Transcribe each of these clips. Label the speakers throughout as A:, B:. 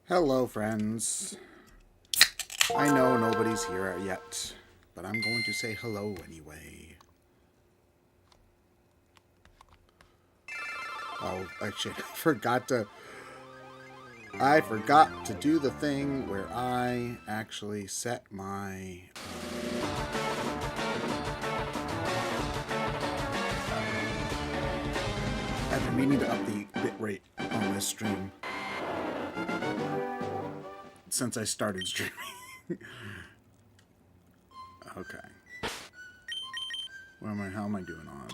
A: Hello, friends. I know nobody's here yet, but I'm going to say hello anyway. Oh, actually, I forgot to do the thing where I actually set my... I've been meaning to up the bitrate on this stream since I started streaming. Okay. How am I doing on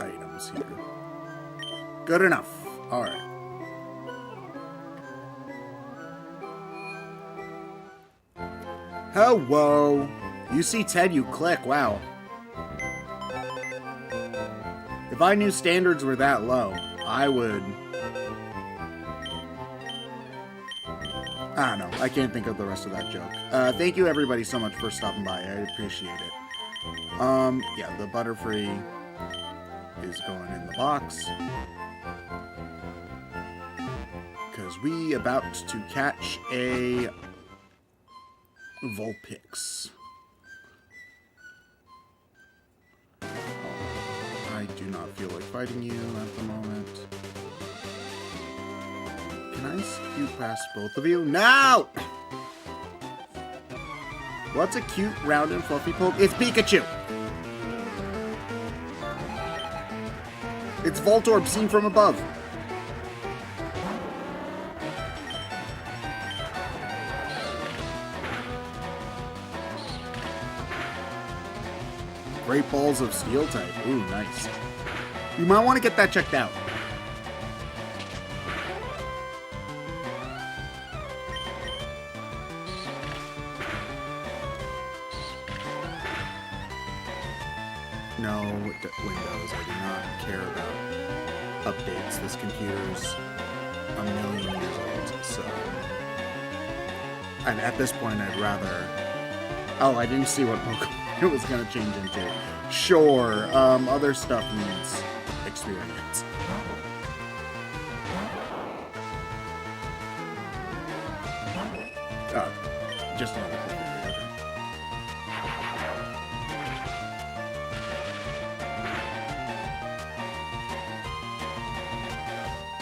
A: items here? Good enough. Alright. Hello. You see Ted, you click. Wow. If I knew standards were that low, I would... I don't know. I can't think of the rest of that joke. Thank you everybody so much for stopping by. I appreciate it. Yeah, the Butterfree is going in the box. Because we about to catch a Vulpix. I do not feel like fighting you at the moment. Can I scoot past both of you? No! What's a cute, round, and fluffy poke? It's Pikachu! It's Voltorb seen from above. Great Balls of Steel type. Ooh, nice. You might want to get that checked out. No, Windows. I do not care about updates. This computer's a million years old, so... And at this point, I'd rather... Oh, I didn't see what Pokemon it was going to change into. Sure, other stuff needs experience. Just another computer.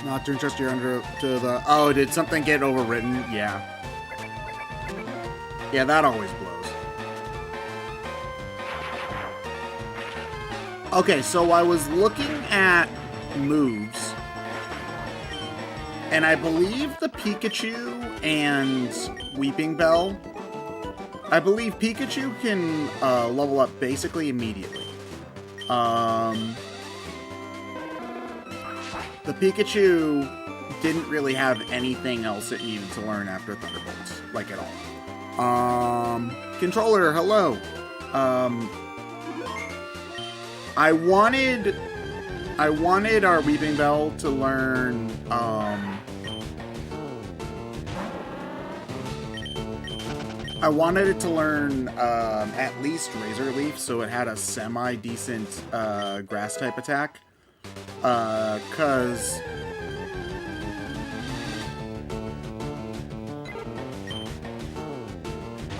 A: Not to interest you under to the... Oh, did something get overwritten? Yeah. Yeah, that always blows. Okay, so I was looking at moves, and I believe the Pikachu and Weeping Bell, I believe Pikachu can level up basically immediately. The Pikachu didn't really have anything else it needed to learn after Thunderbolts, like at all. Controller, hello. I wanted our Weeping Bell to learn, I wanted it to learn, at least Razor Leaf, so it had a semi-decent, grass-type attack. 'Cause...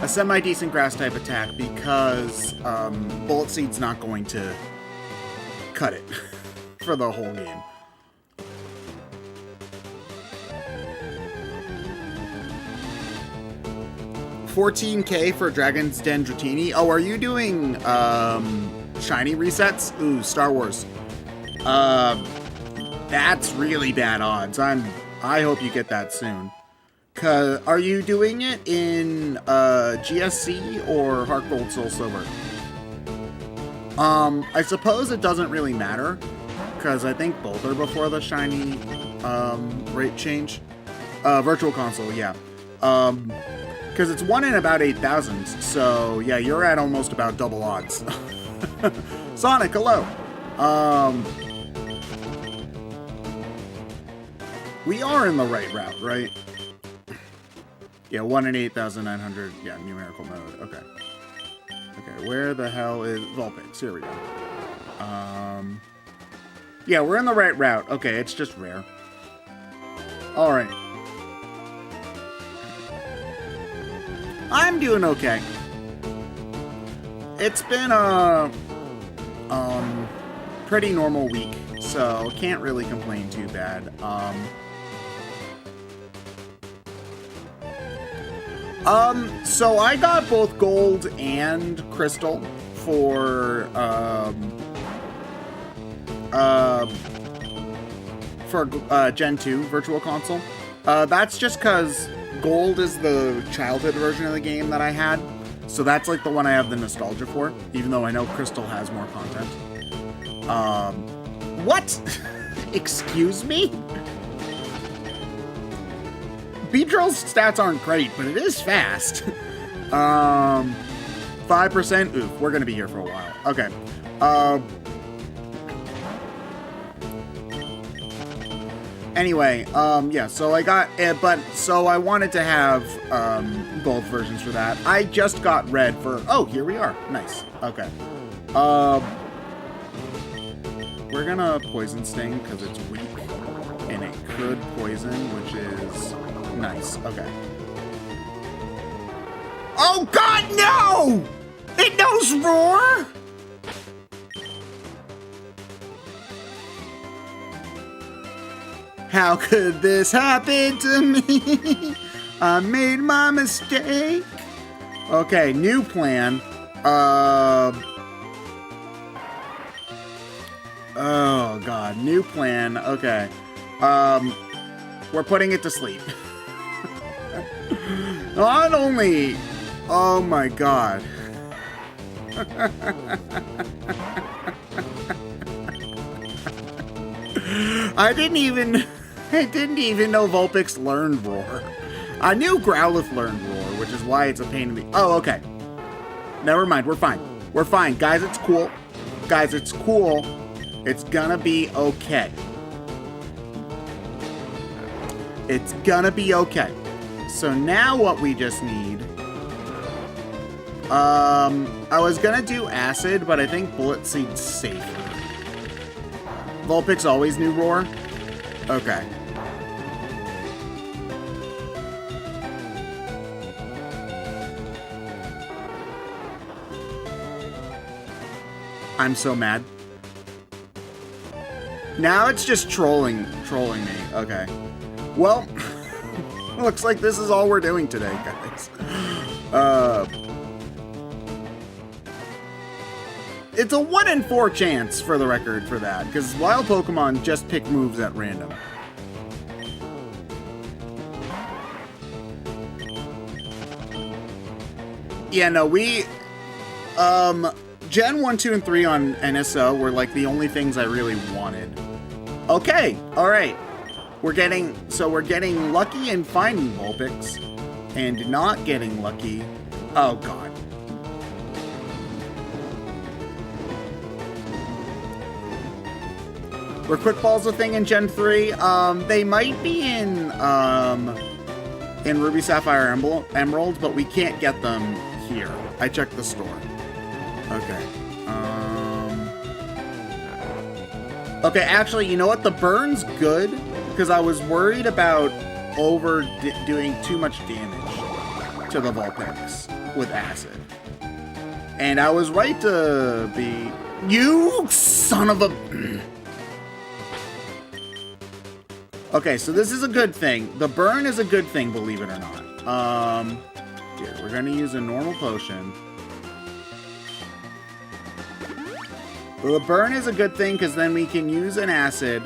A: A semi-decent grass-type attack, because, Bullet Seed's not going to cut it for the whole game. $14K for Dragon's Den Dratini. Oh, are you doing shiny resets? Ooh, Star Wars. That's really bad odds. I hope you get that soon. Are you doing it in GSC or Heart Gold Soul Silver? I suppose it doesn't really matter, because I think both are before the shiny rate change. Virtual Console, yeah. Because it's 1 in about 8,000, so yeah, you're at almost about double odds. Sonic, hello! We are in the right route, right? Yeah, 1 in 8,900, yeah, numerical mode, okay. Okay, where the hell is Vulpix? Here we go. Yeah, we're in the right route. Okay, it's just rare. Alright. I'm doing okay. It's been a pretty normal week, so can't really complain too bad. So I got both gold and crystal for Gen 2 Virtual Console. That's just because gold is the childhood version of the game that I had. So that's like the one I have the nostalgia for, even though I know crystal has more content. What? Excuse me? Beedrill's stats aren't great, but it is fast. 5%? Oof, we're gonna be here for a while. Okay. Anyway, yeah, so I got it, so I wanted to have, both versions for that. I just got red for, oh, here we are. Nice. Okay. We're gonna Poison Sting, because it's weak, and it could poison, which is nice. Okay. Oh, God, no! It knows Roar? How could this happen to me? I made my mistake. Okay, new plan. Oh, God, new plan. Okay. We're putting it to sleep. Not only... Oh, my God. I didn't even know Vulpix learned Roar. I knew Growlithe learned Roar, which is why it's a pain in the... Oh, okay. Never mind, we're fine. We're fine. Guys, it's cool. Guys, it's cool. It's gonna be okay. It's gonna be okay. So now what we just need... I was gonna do Acid, but I think Bullet Seed's safer. Vulpix always knew Roar? Okay. I'm so mad. Now it's just trolling me. Okay. Well, looks like this is all we're doing today, guys. It's a 1 in 4 chance, for the record, for that, because wild Pokemon just pick moves at random. Yeah, no, we... Gen 1, 2, and 3 on NSO were, like, the only things I really wanted. Okay, alright. We're getting lucky in finding Vulpix, and not getting lucky... Oh, God. Were Quick Balls a thing in Gen 3? They might be in Ruby, Sapphire, Emerald, but we can't get them here. I checked the store. Okay. Okay, actually, you know what? The burn's good, because I was worried about doing too much damage to the Vulpix with Acid. And I was right to be... You son of a... Okay, so this is a good thing. The burn is a good thing, believe it or not. Here, we're gonna use a normal potion. Well, the burn is a good thing because then we can use an acid,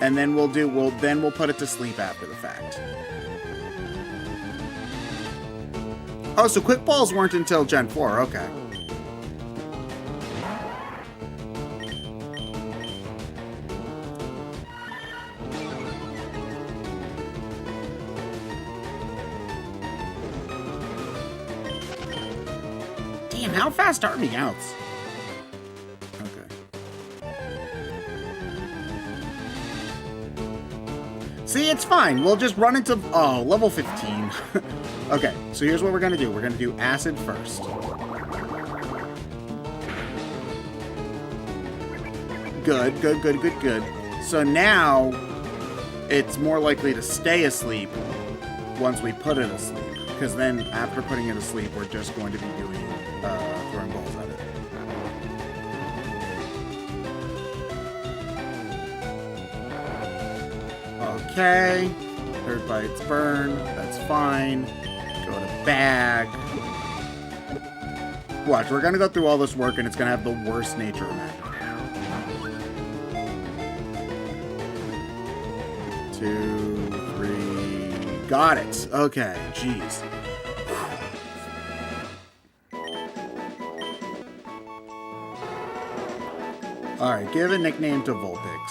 A: and then we'll put it to sleep after the fact. Oh, so quick balls weren't until Gen 4. Okay. Damn, how fast are Meowths? See, it's fine. We'll just run into... Oh, level 15. Okay, so here's what we're going to do. We're going to do Acid first. Good, good, good, good, good. So now it's more likely to stay asleep once we put it asleep. Because then after putting it asleep, we're just going to be doing throwing balls at it. Okay. Third bites burn. That's fine. Go to bag. Watch, we're gonna go through all this work and it's gonna have the worst nature imaginable. 2, 3. Got it. Okay, jeez. Alright, give a nickname to Vulpix.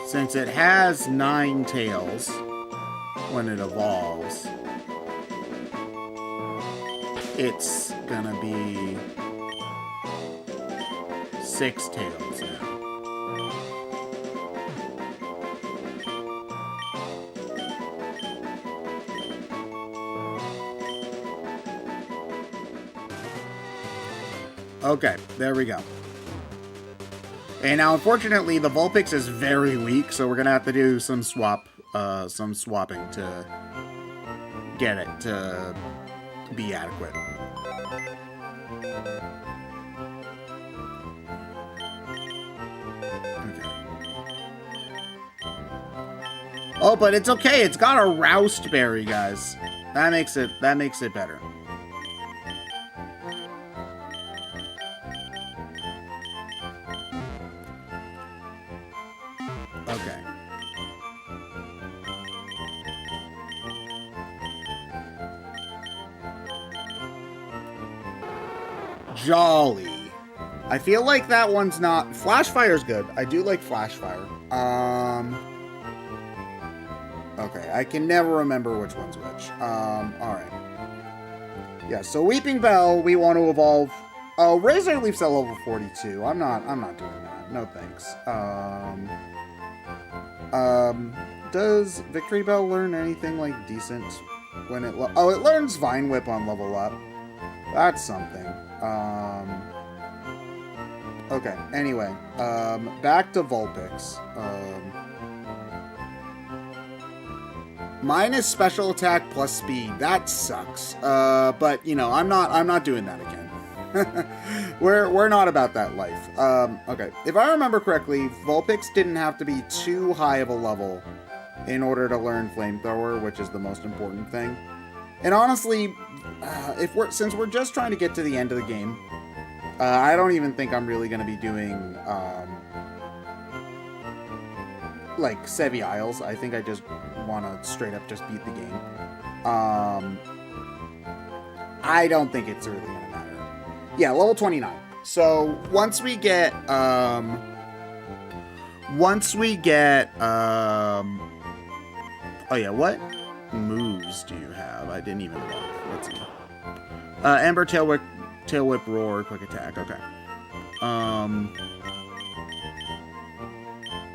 A: Since it has 9 tails when it evolves, it's gonna be 6 tails now. Okay, there we go. And now, unfortunately, the Vulpix is very weak, so we're gonna have to do some swapping to get it to be adequate. Okay. Oh, but it's okay. It's got a Roust Berry, guys. That makes it better. Okay. Jolly. I feel like that one's not... Flashfire's good. I do like Flashfire. Okay, I can never remember which one's which. Alright. Yeah, so Weeping Bell, we want to evolve... Oh, Razor Leaf's at level 42. I'm not doing that. No thanks. Does Victory Bell learn anything, like, decent when it... Oh, it learns Vine Whip on level up. That's something. Okay, anyway. Back to Vulpix. Minus special attack plus speed. That sucks. But, you know, I'm not doing that again. We're not about that life. Okay. If I remember correctly, Vulpix didn't have to be too high of a level in order to learn Flamethrower, which is the most important thing. And honestly, since we're just trying to get to the end of the game, I don't even think I'm really going to be doing like Sevi Isles. I think I just want to straight up just beat the game. I don't think it's really going to matter. Yeah, level 29. So once we get oh yeah, what moves do you have? I didn't even look. Let's see. Ember, Tail Whip, Roar, Quick Attack. Okay.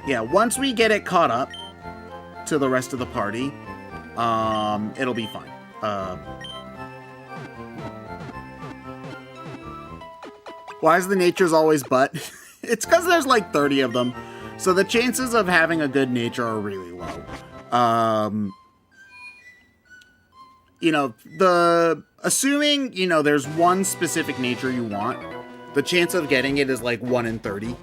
A: Yeah, once we get it caught up to the rest of the party, it'll be fine. Why is the natures always butt? It's because there's like 30 of them. So the chances of having a good nature are really low. You know, assuming, you know, there's one specific nature you want, the chance of getting it is like 1 in 30.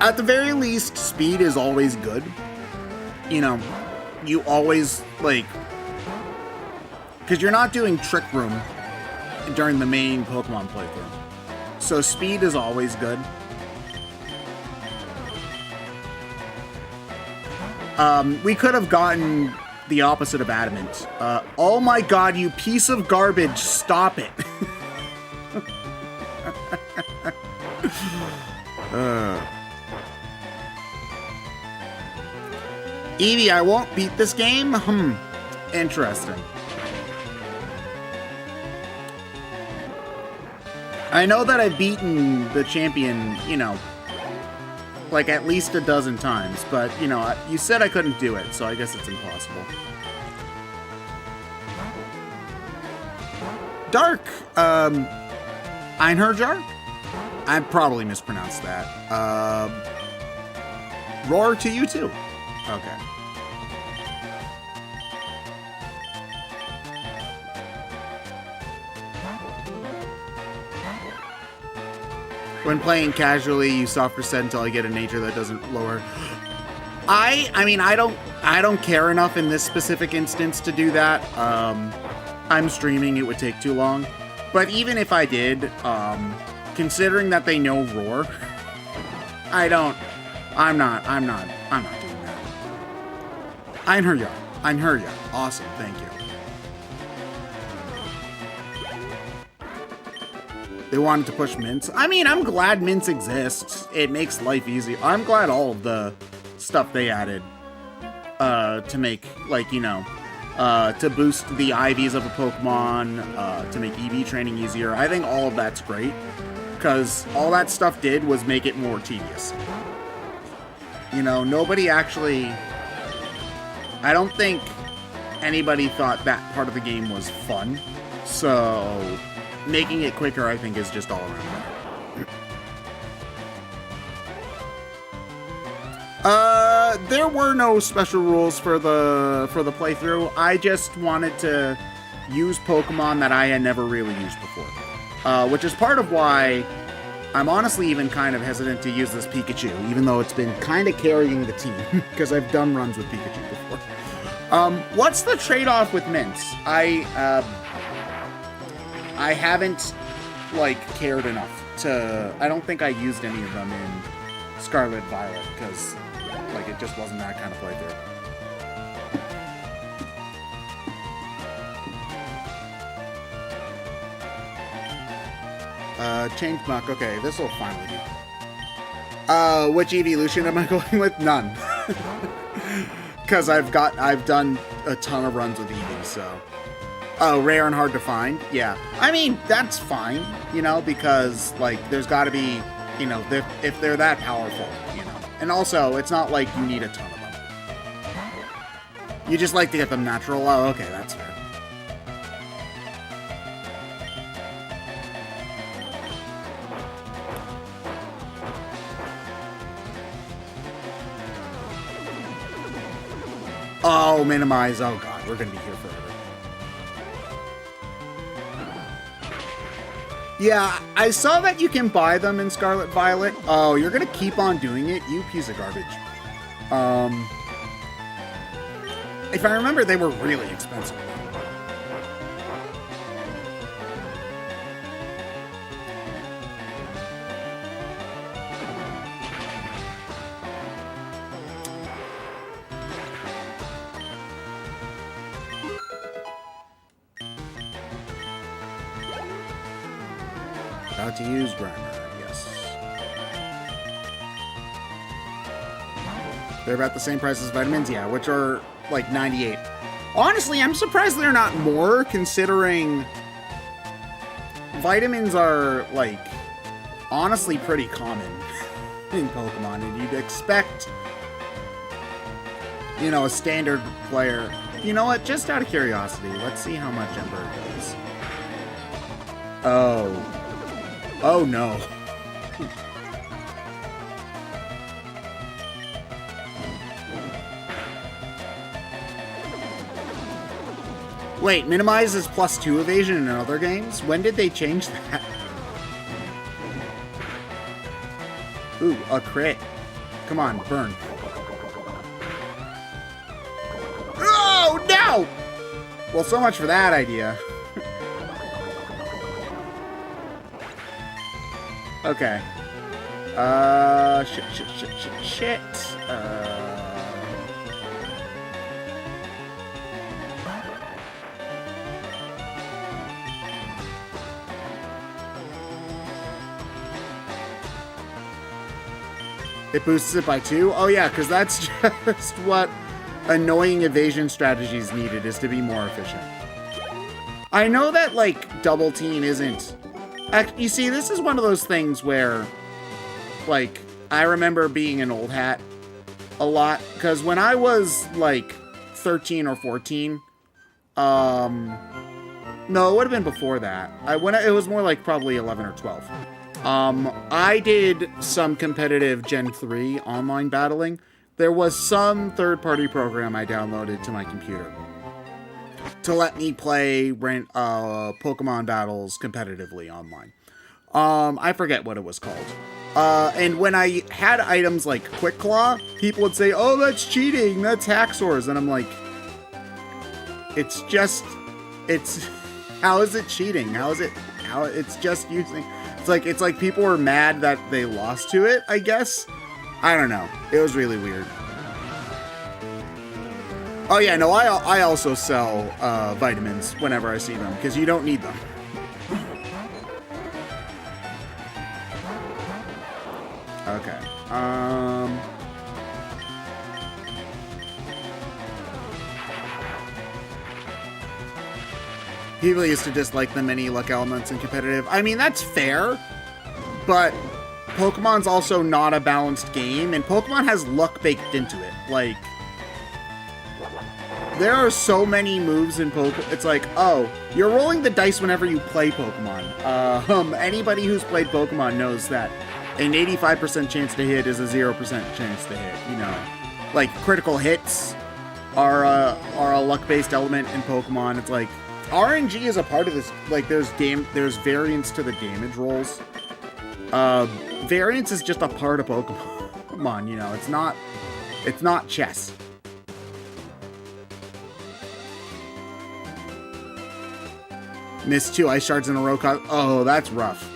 A: At the very least, speed is always good. You know, you always, like... Because you're not doing Trick Room during the main Pokemon playthrough. So speed is always good. We could have gotten the opposite of Adamant. Oh my god, you piece of garbage, stop it. Eevee, I won't beat this game? Interesting. I know that I've beaten the champion, you know, like at least a dozen times, but, you know, you said I couldn't do it, so I guess it's impossible. Dark, Einherjar? I probably mispronounced that. Roar to you too. Okay. When playing casually, you soft reset until I get a nature that doesn't lower. I mean, I don't care enough in this specific instance to do that. I'm streaming, it would take too long. But even if I did, considering that they know Roar, I'm not doing that. Einherjar. Awesome, thank you. They wanted to push mints. I mean, I'm glad mints exists. It makes life easy. I'm glad all of the stuff they added to make, like, you know, to boost the IVs of a Pokemon, to make EV training easier. I think all of that's great, because all that stuff did was make it more tedious. You know, nobody actually... I don't think anybody thought that part of the game was fun, so... making it quicker, I think, is just all around better. There were no special rules for the playthrough. I just wanted to use Pokemon that I had never really used before. Which is part of why I'm honestly even kind of hesitant to use this Pikachu, even though it's been kind of carrying the team, because I've done runs with Pikachu before. What's the trade-off with mints? I haven't, like, cared enough to... I don't think I used any of them in Scarlet Violet, because, like, it just wasn't that kind of playthrough. Change Muck. Okay, this will finally do. Which evolution am I going with? None. Because I've done a ton of runs with Eevee, so... Oh, rare and hard to find? Yeah. I mean, that's fine, you know, because, like, there's got to be, you know, if they're that powerful, you know. And also, it's not like you need a ton of them. You just like to get them natural. Oh, okay, that's fair. Oh, minimize. Oh, God, we're going to be here forever. Yeah, I saw that you can buy them in Scarlet Violet. Oh, you're gonna keep on doing it? You piece of garbage. If I remember, they were really expensive. About to use Grimer, yes. They're about the same price as vitamins, yeah, which are like 98. Honestly, I'm surprised they're not more, considering vitamins are, like, honestly pretty common in Pokemon, and you'd expect, you know, a standard player. You know what? Just out of curiosity, let's see how much Ember does. Oh. Oh no. Wait, minimize is +2 evasion in other games? When did they change that? Ooh, a crit. Come on, burn. Oh, no! Well, so much for that idea. Okay. Shit. It boosts it by 2? Oh yeah, because that's just what annoying evasion strategies needed, is to be more efficient. I know that, like, double team isn't... You see, this is one of those things where, like, I remember being an old hat a lot, because when I was, like, 13 or 14, No, it would have been before that. It was more like probably 11 or 12. I did some competitive Gen 3 online battling. There was some third-party program I downloaded to my computer to let me play Pokemon battles competitively online. I forget what it was called. And when I had items like Quick Claw, people would say, "Oh, that's cheating. That's Haxor's." And I'm like, it's how is it cheating? It's just using, it's like people were mad that they lost to it, I guess. I don't know. It was really weird. Oh yeah, no, I also sell vitamins whenever I see them, because you don't need them. Okay. People used to dislike the many luck elements in competitive. I mean, that's fair, but Pokemon's also not a balanced game, and Pokemon has luck baked into it. Like, there are so many moves in Pokemon. It's like, oh, you're rolling the dice whenever you play Pokemon. Anybody who's played Pokemon knows that an 85% chance to hit is a 0% chance to hit, you know. Like, critical hits are a luck-based element in Pokemon. It's like, RNG is a part of this. Like, there's variance to the damage rolls. Variance is just a part of Pokemon, you know. It's not chess. Missed 2 ice shards in a row. Oh, that's rough.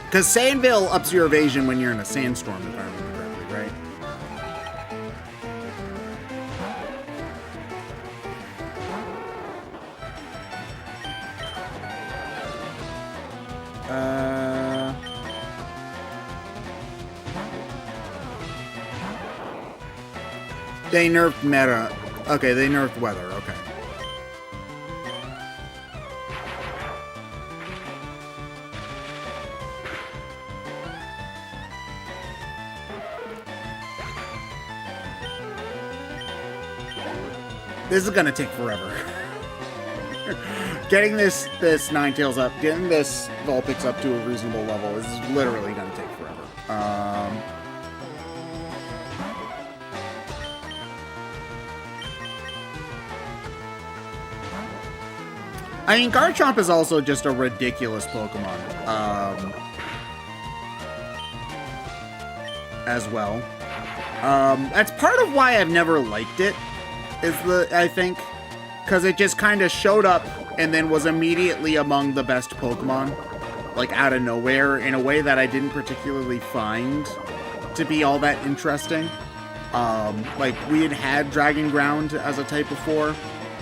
A: Because Sandville ups your evasion when you're in a sandstorm, if I remember correctly, right? They nerfed meta. Okay, they nerfed weather. Okay. This is gonna take forever. Getting this Ninetales up, getting this Vulpix up to a reasonable level is literally gonna take forever. I mean, Garchomp is also just a ridiculous Pokemon, as well. That's part of why I've never liked it. I think, because it just kind of showed up and then was immediately among the best Pokemon, like out of nowhere, in a way that I didn't particularly find to be all that interesting. Like, we had Dragon Ground as a type before,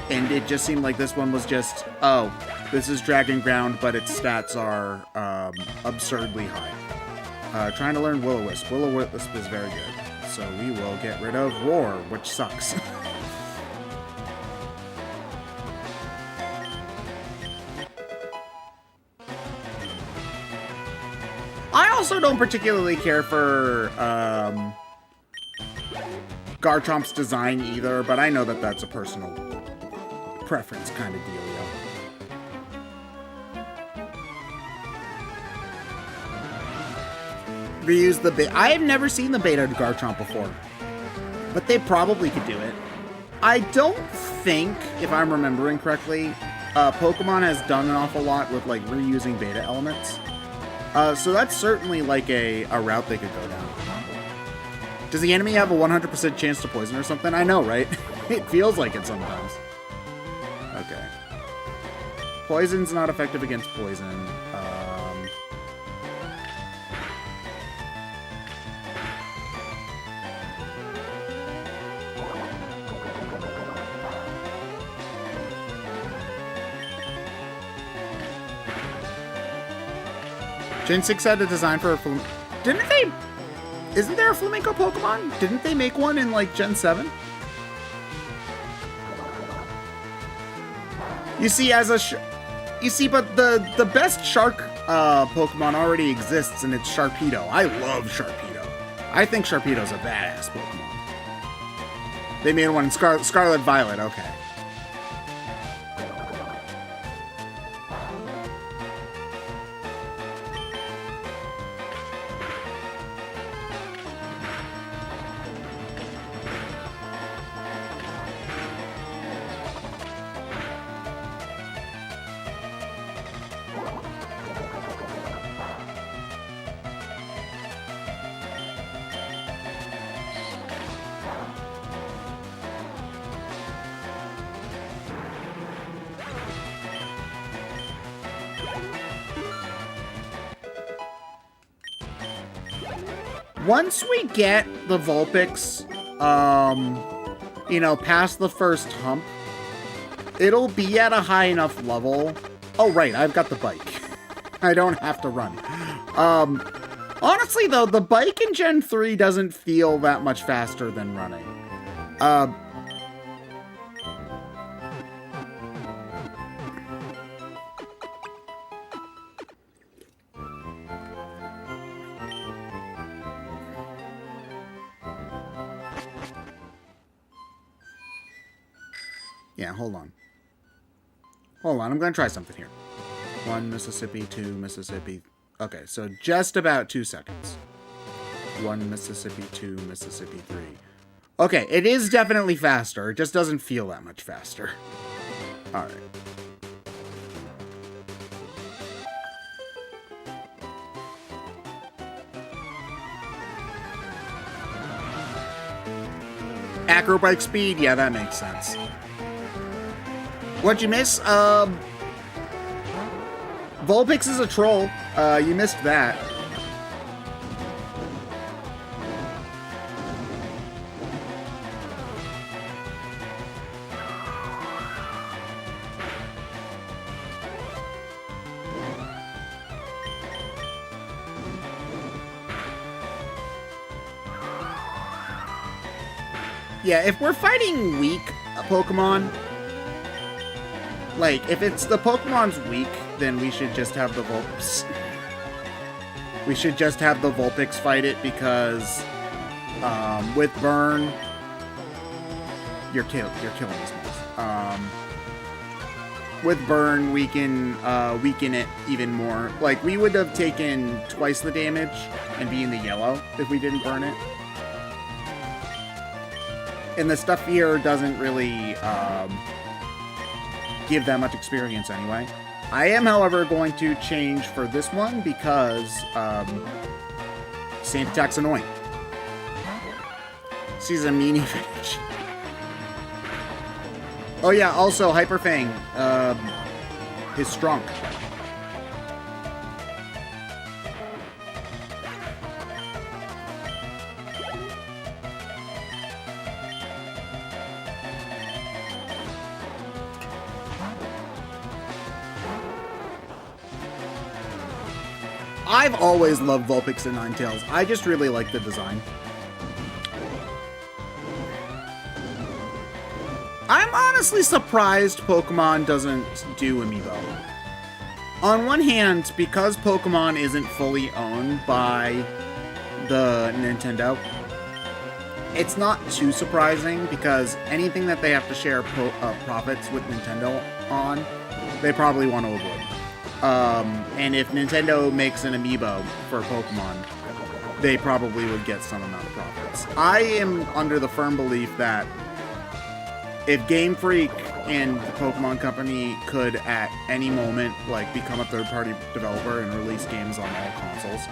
A: and it just seemed like this one was just, oh, this is Dragon Ground, but its stats are absurdly high. Trying to learn Will-O-Wisp. Will-O-Wisp is very good, so we will get rid of Roar, which sucks. I also don't particularly care for Garchomp's design either, but I know that that's a personal preference kind of dealio. Reuse the beta. I have never seen the beta Garchomp before, but they probably could do it. I don't think, if I'm remembering correctly, Pokemon has done an awful lot with like reusing beta elements. So that's certainly like a route they could go down. Does the enemy have a 100% chance to poison or something? I know, right? It feels like it sometimes. Okay. Poison's not effective against poison. Gen 6 had a design for a didn't they? Isn't there a Flamenco Pokemon? Didn't they make one in like Gen 7? You see, but the best shark Pokemon already exists, and it's Sharpedo. I love Sharpedo. I think Sharpedo's a badass Pokemon. They made one in Scarlet Violet. Okay. Once we get the Vulpix, you know, past the first hump, it'll be at a high enough level. Oh, right, I've got the bike. I don't have to run. Honestly, though, the bike in Gen 3 doesn't feel that much faster than running. Yeah, hold on. Hold on, I'm gonna try something here. 1 Mississippi, 2 Mississippi. Okay, so just about 2 seconds. 1 Mississippi, 2 Mississippi, 3. Okay, it is definitely faster. It just doesn't feel that much faster. Alright. Acrobike speed? Yeah, that makes sense. What'd you miss? Vulpix is a troll. You missed that. Yeah, if we're fighting weak Pokemon, like, if it's the Pokemon's weak, then we should just have the Vulpix. We should just have the Vulpix fight it because, with Burn, you're killing these moves. With Burn, we can weaken it even more. Like, we would have taken twice the damage and be in the yellow if we didn't burn it. And the stuff here doesn't really give that much experience anyway. I am, however, going to change for this one because Sand Attack's annoying. She's a meanie finish. Oh yeah, also Hyper Fang is strong. I've always loved Vulpix and Ninetales. I just really like the design. I'm honestly surprised Pokemon doesn't do Amiibo. On one hand, because Pokemon isn't fully owned by the Nintendo, it's not too surprising because anything that they have to share profits with Nintendo on, they probably want to avoid. And if Nintendo makes an Amiibo for Pokemon, they probably would get some amount of profits. I am under the firm belief that if Game Freak and the Pokemon Company could at any moment like become a third-party developer and release games on all consoles,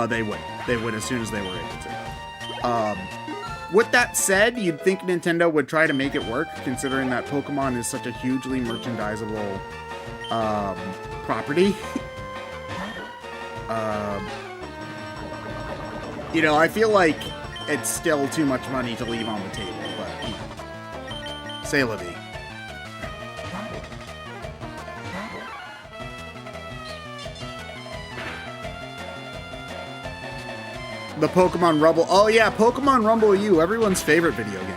A: they would. They would as soon as they were able to. With that said, you'd think Nintendo would try to make it work, considering that Pokemon is such a hugely merchandisable property. You know, I feel like it's still too much money to leave on the table, but, you know, say la vie. The Pokemon Rumble. Oh yeah, Pokemon Rumble U, everyone's favorite video game.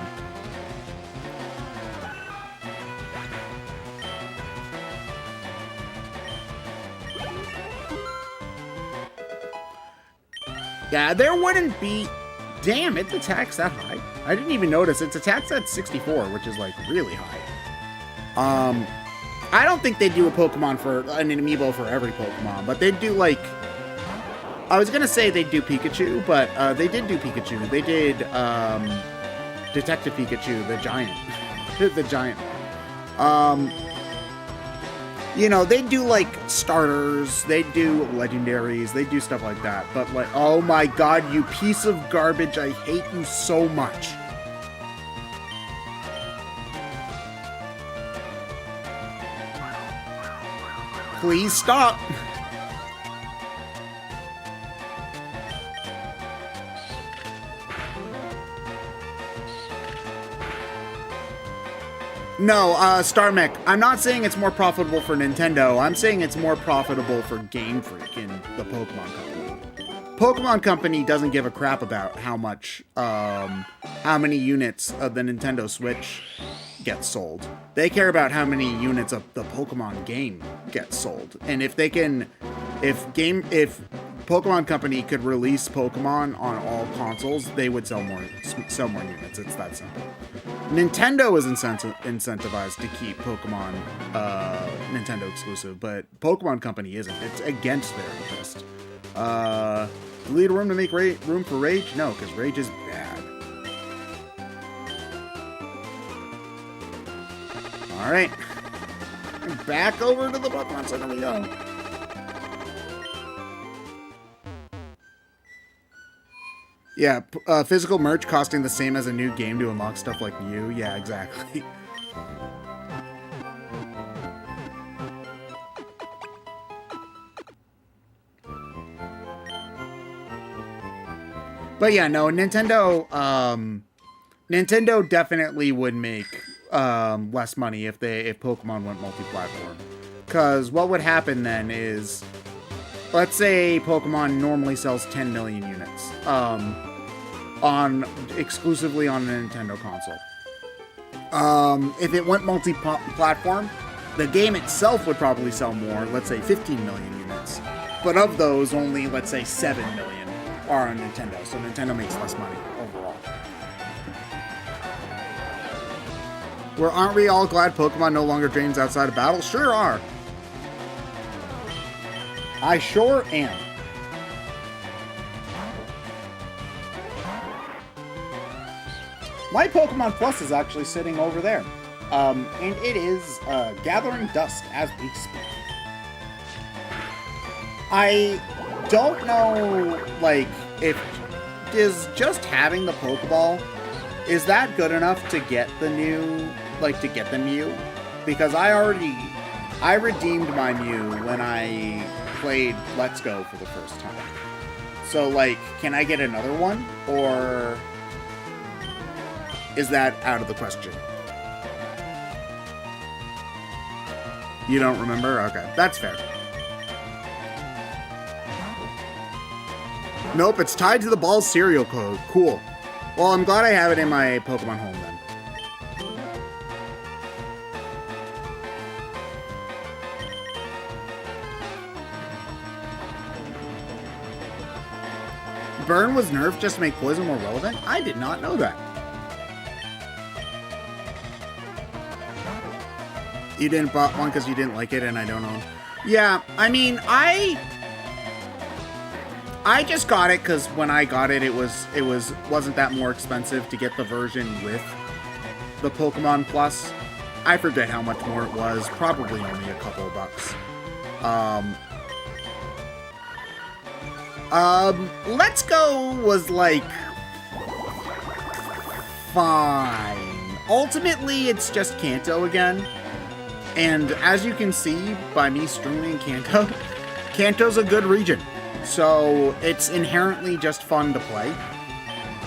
A: Yeah, there wouldn't be... Damn, its attack's that high. I didn't even notice. Its attack's at 64, which is, like, really high. I don't think they'd do a Pokemon for... an Amiibo for every Pokemon, but they'd do, like... I was gonna say they'd do Pikachu, but they did do Pikachu. They did Detective Pikachu, the giant. The giant one. You know, they do, like, starters, they do legendaries, they do stuff like that. But, like, oh my god, you piece of garbage, I hate you so much. Please stop. No, StarMech, I'm not saying it's more profitable for Nintendo. I'm saying it's more profitable for Game Freak and the Pokemon Company. Pokemon Company doesn't give a crap about how many units of the Nintendo Switch get sold. They care about how many units of the Pokemon game get sold. And if Pokemon Company could release Pokemon on all consoles, they would sell more units. It's that simple. Nintendo is incentivized to keep Pokemon Nintendo exclusive, but Pokemon Company isn't. It's against their interest. Delete a room to make room for Rage? No, because Rage is bad. Alright. Back over to the Pokemon Center we go. Yeah, physical merch costing the same as a new game to unlock stuff like Mew. Yeah, exactly. But yeah, no, Nintendo definitely would make less money if Pokemon went multi-platform. Because what would happen then is, let's say Pokemon normally sells 10 million units exclusively on a Nintendo console. If it went multi-platform, the game itself would probably sell more, let's say 15 million units. But of those, only, let's say 7 million are on Nintendo. So Nintendo makes less money overall. Aren't we all glad Pokemon no longer drains outside of battle? Sure are. I sure am. My Pokemon Plus is actually sitting over there. And it is gathering dust as we speak. I don't know, like, is just having the Pokeball, is that good enough to get the Mew? Because I redeemed my Mew when I played Let's Go for the first time. So, like, can I get another one? Or is that out of the question? You don't remember? Okay, that's fair. Nope, it's tied to the ball's serial code. Cool. Well, I'm glad I have it in my Pokemon home then. Burn was nerfed just to make poison more relevant? I did not know that. You didn't buy one because you didn't like it and I don't own. Yeah, I mean, I just got it because when I got it, it wasn't that more expensive to get the version with the Pokemon Plus. I forget how much more it was. Probably only a couple of bucks. Let's Go was like fine. Ultimately, it's just Kanto again. And as you can see by me streaming Kanto, Kanto's a good region. So it's inherently just fun to play.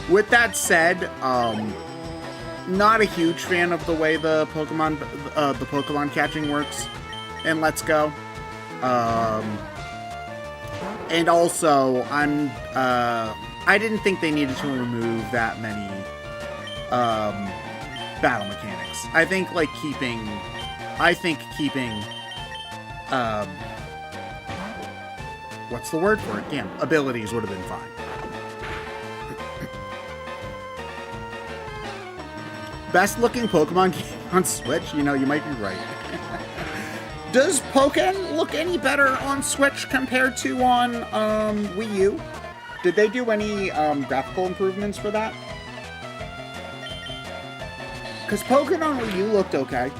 A: With that said, not a huge fan of the way the Pokemon catching works in Let's Go. And also, I didn't think they needed to remove that many battle mechanics. I think keeping what's the word for it? Damn, abilities would have been fine. Best looking Pokemon game on Switch? You know, you might be right. Does Pokken look any better on Switch compared to on Wii U? Did they do any graphical improvements for that? Because Pokken on Wii U looked okay.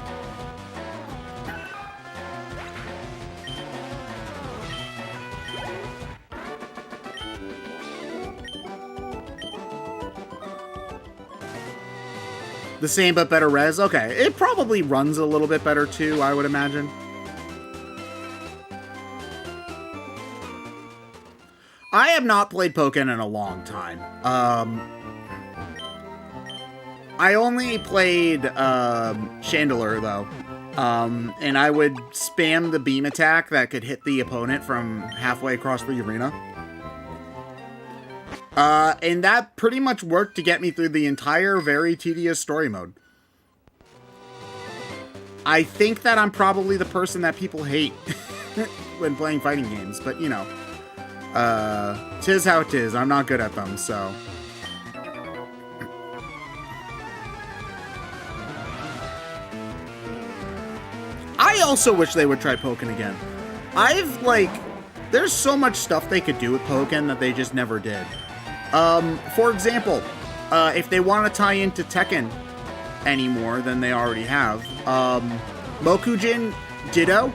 A: The same but better res? Okay. It probably runs a little bit better too, I would imagine. I have not played Pokken in a long time. I only played Chandelure, though. And I would spam the beam attack that could hit the opponent from halfway across the arena. And that pretty much worked to get me through the entire very tedious story mode. I think that I'm probably the person that people hate when playing fighting games, but you know, tis how it is. I'm not good at them, so. I also wish they would try Pokken again. There's so much stuff they could do with Pokken that they just never did. For example, if they want to tie into Tekken any more than they already have, Mokujin, Ditto,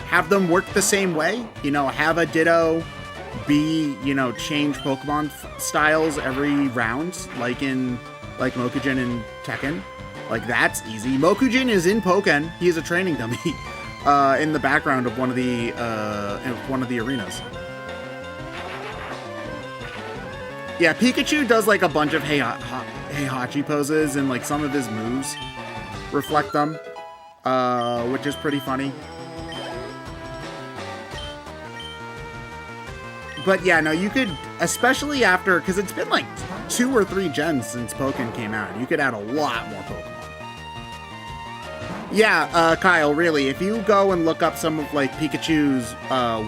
A: have them work the same way. You know, have a Ditto be, you know, change Pokemon styles every round, like Mokujin in Tekken. Like, that's easy. Mokujin is in Pokken. He is a training dummy in the background of one of the arenas. Yeah, Pikachu does like a bunch of Heihachi poses, and like some of his moves reflect them, which is pretty funny. But yeah, no, you could, especially after, because it's been like 2 or 3 gens since Pokken came out, you could add a lot more Pokemon. Yeah, Kyle, really, if you go and look up some of like Pikachu's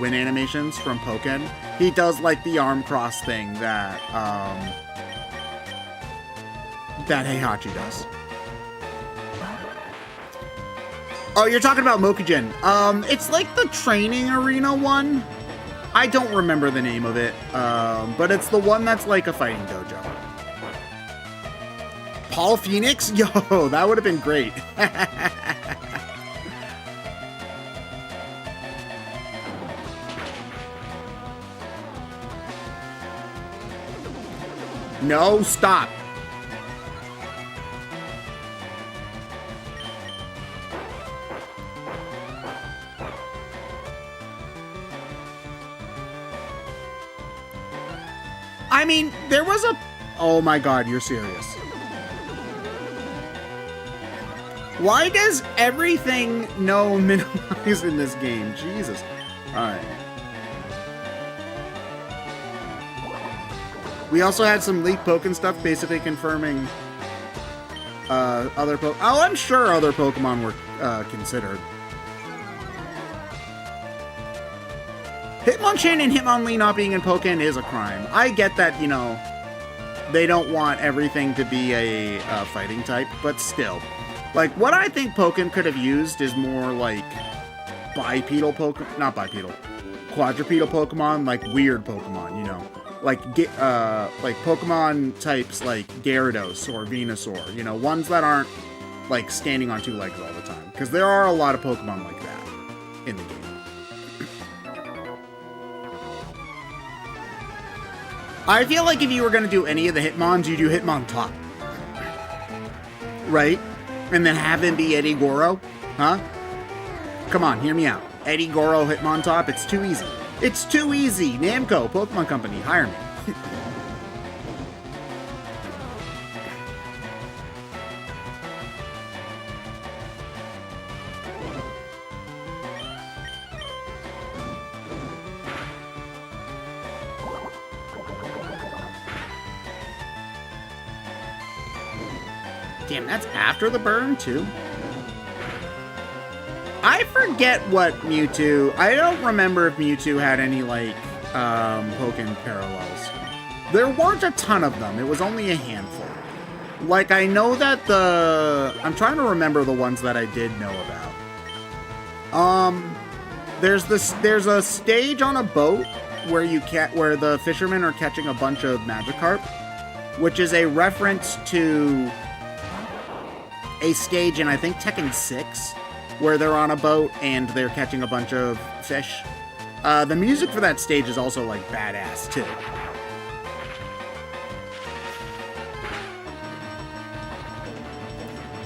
A: win animations from Pokken, he does like the arm cross thing that Heihachi does. Oh, you're talking about Mokujin. It's like the training arena one. I don't remember the name of it, but it's the one that's like a fighting dojo. Paul Phoenix? Yo, that would have been great. No, stop. I mean, there was a... Oh my god, you're serious. Why does everything no minimize in this game? Jesus. Alright. We also had some leaked Pokken stuff basically confirming other Pokemon. Oh, I'm sure other Pokemon were considered. Hitmonchan and Hitmonlee not being in Pokken is a crime. I get that, you know, they don't want everything to be a fighting type, but still. Like, what I think Pokken could have used is more like bipedal Pokemon, not bipedal, quadrupedal Pokemon, like weird Pokemon, you know. Like Pokemon types like Gyarados or Venusaur, you know, ones that aren't like standing on 2 legs all the time. Because there are a lot of Pokemon like that in the game. I feel like if you were going to do any of the Hitmons, you do Hitmontop. Right? And then have him be Eddie Goro? Huh? Come on, hear me out. Eddie Goro Hitmontop, it's too easy. It's too easy. Namco, Pokemon Company, hire me. Damn, that's after the burn, too? I forget what Mewtwo... I don't remember if Mewtwo had any, like, Pokken parallels. There weren't a ton of them. It was only a handful. Like, I know that the... I'm trying to remember the ones that I did know about. There's a stage on a boat where where the fishermen are catching a bunch of Magikarp, which is a reference to a stage in, I think, Tekken 6, where they're on a boat and they're catching a bunch of fish. The music for that stage is also, like, badass, too.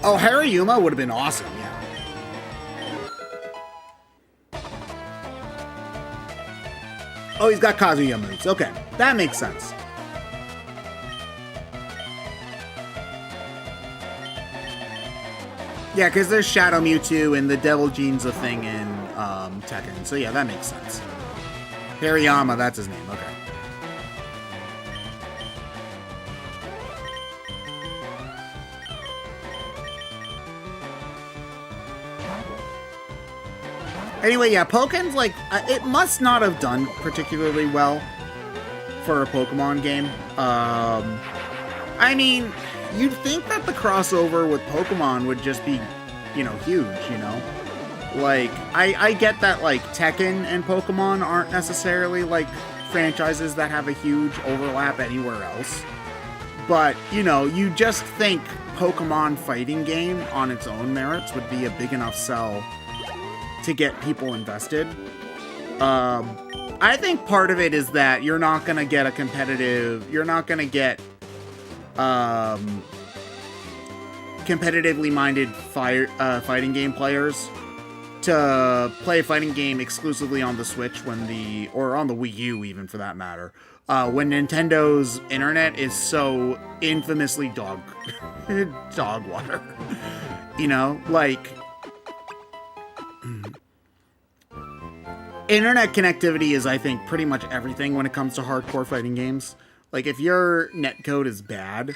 A: Oh, Hariyama would have been awesome, yeah. Oh, he's got Kazuya moves. Okay, that makes sense. Yeah, because there's Shadow Mewtwo and the Devil Gene's a thing in Tekken. So yeah, that makes sense. Hariyama, that's his name. Okay. Anyway, yeah, Pokémon's like, it must not have done particularly well for a Pokemon game. I mean, you'd think that the crossover with Pokemon would just be, you know, huge, you know? Like, I get that, like, Tekken and Pokemon aren't necessarily, like, franchises that have a huge overlap anywhere else. But, you know, you just think Pokemon fighting game on its own merits would be a big enough sell to get people invested. I think part of it is that you're not going to get a competitive... You're not going to get... competitively minded fighting game players to play a fighting game exclusively on the Switch or on the Wii U even for that matter, when Nintendo's internet is so infamously dog water. You know, like, internet connectivity is, I think, pretty much everything when it comes to hardcore fighting games. Like, if your netcode is bad,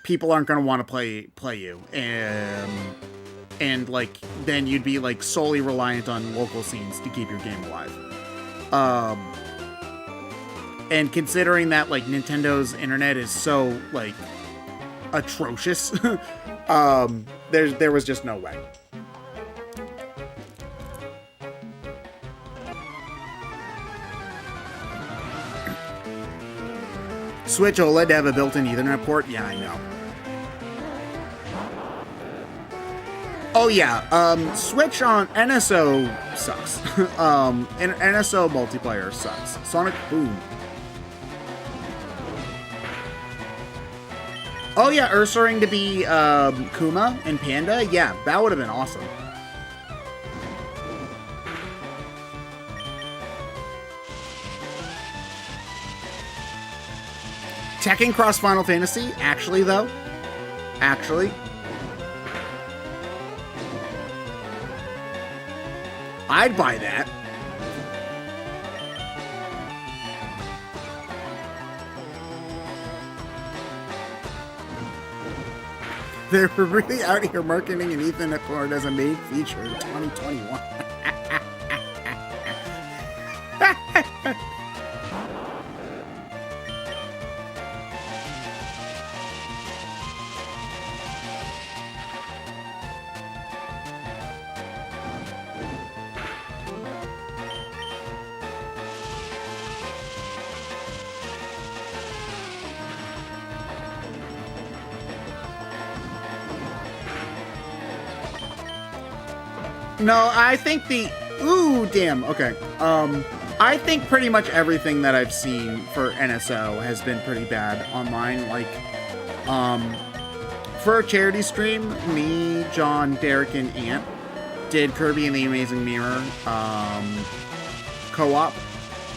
A: people aren't going to want to play you. And, like, then you'd be, like, solely reliant on local scenes to keep your game alive. And considering that, like, Nintendo's internet is so, like, atrocious, there was just no way. Switch OLED to have a built-in Ethernet port? Yeah, I know. Oh yeah, Switch on NSO sucks. And NSO multiplayer sucks. Sonic Boom. Oh yeah, Ursaring to be Kuma and Panda? Yeah, that would have been awesome. Tekken Cross Final Fantasy? Actually, though. Actually. I'd buy that. They're really out here marketing an Ethernet port as a main feature in 2021. No, I think ooh, damn, okay. I think pretty much everything that I've seen for NSO has been pretty bad online. Like, for a charity stream, me, John, Derek, and Ant did Kirby and the Amazing Mirror, co-op,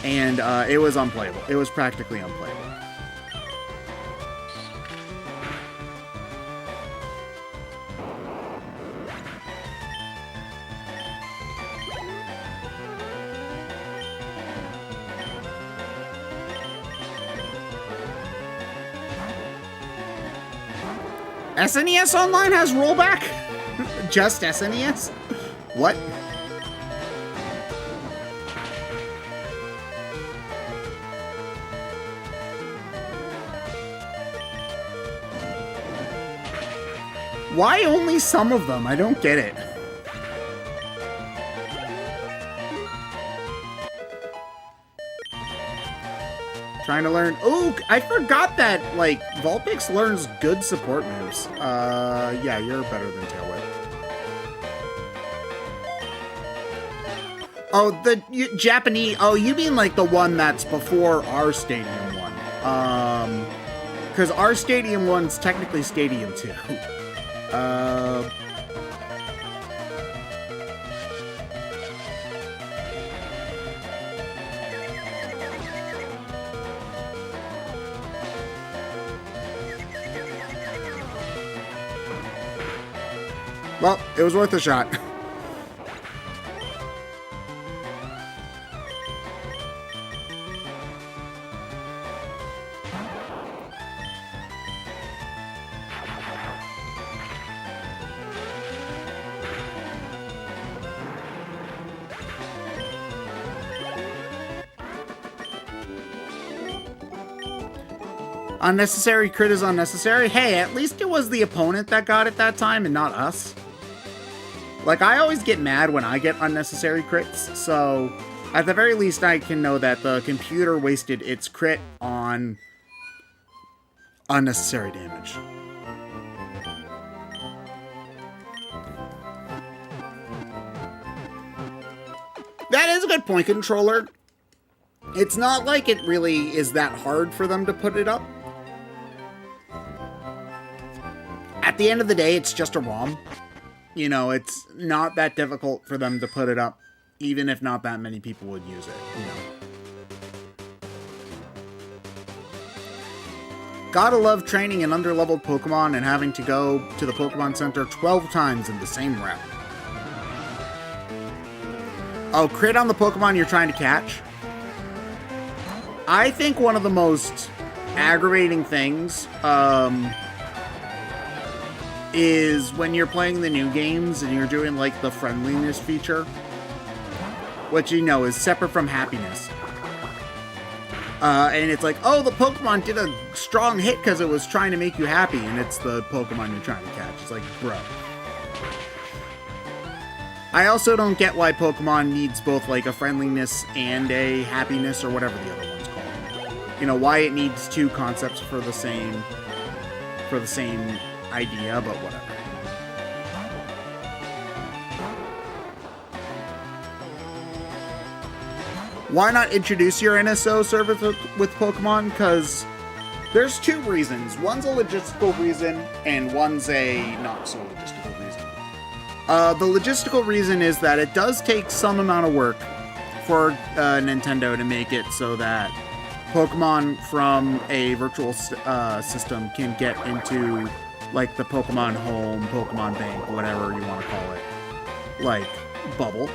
A: and, it was unplayable. It was practically unplayable. SNES Online has rollback? Just SNES? What? Why only some of them? I don't get it. Trying to learn... Oh, I forgot that, like, Vulpix learns good support moves. Yeah, you're better than Tail Whip. Oh, the Japanese... Oh, you mean, like, the one that's before our Stadium one. Because our Stadium one's technically Stadium 2. Well, it was worth a shot. Unnecessary crit is unnecessary. Hey, at least it was the opponent that got it that time and not us. Like, I always get mad when I get unnecessary crits, so at the very least I can know that the computer wasted its crit on unnecessary damage. That is a good point, controller. It's not like it really is that hard for them to put it up. At the end of the day, it's just a ROM. You know, it's not that difficult for them to put it up, even if not that many people would use it, you know. Gotta love training an underleveled Pokemon and having to go to the Pokemon Center 12 times in the same route. Oh, crit on the Pokemon you're trying to catch? I think one of the most aggravating things, is when you're playing the new games and you're doing, like, the friendliness feature, which, you know, is separate from happiness. And it's like, oh, the Pokemon did a strong hit because it was trying to make you happy, and it's the Pokemon you're trying to catch. It's like, bro. I also don't get why Pokemon needs both, like, a friendliness and a happiness, or whatever the other one's called. You know, why it needs two concepts for the same idea, but whatever. Why not introduce your NSO service with Pokemon? Because there's two reasons. One's a logistical reason, and one's a not so logistical reason. The logistical reason is that it does take some amount of work for Nintendo to make it so that Pokemon from a virtual system can get into, like, the Pokemon Home, Pokemon Bank, whatever you want to call it, like, bubble.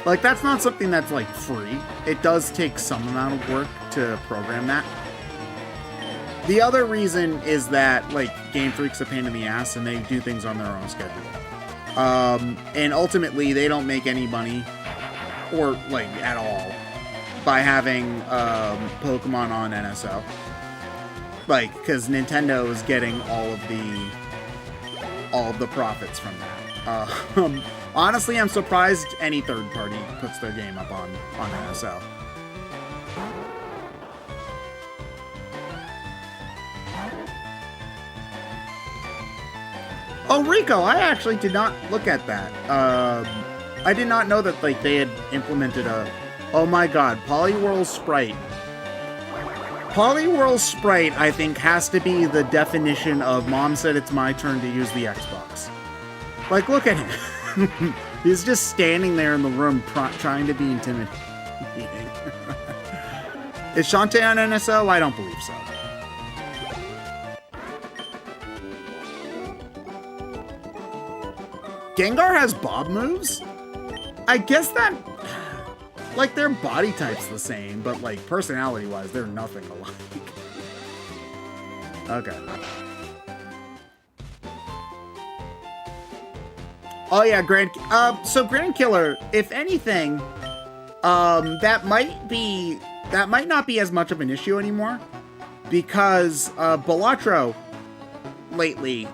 A: Like, that's not something that's, like, free. It does take some amount of work to program that. The other reason is that, like, Game Freak's a pain in the ass, and they do things on their own schedule. And ultimately, they don't make any money, or, like, at all, by having Pokemon on NSO. Like, because Nintendo is getting all of the profits from that. Honestly, I'm surprised any third party puts their game up on NSO. Oh, Rico, I actually did not look at that. I did not know that, like, they had implemented a... Oh my god, Poliwhirl Sprite. Poliwhirl Sprite, I think, has to be the definition of Mom said it's my turn to use the Xbox. Like, look at him. He's just standing there in the room trying to be intimidating. Is Shantae on NSO? I don't believe so. Gengar has Bob moves? I guess that... Like, their body type's the same, but, like, personality-wise, they're nothing alike. Okay. Oh, yeah, so Grand Killer, if anything, that might not be as much of an issue anymore, because, Balatro, lately,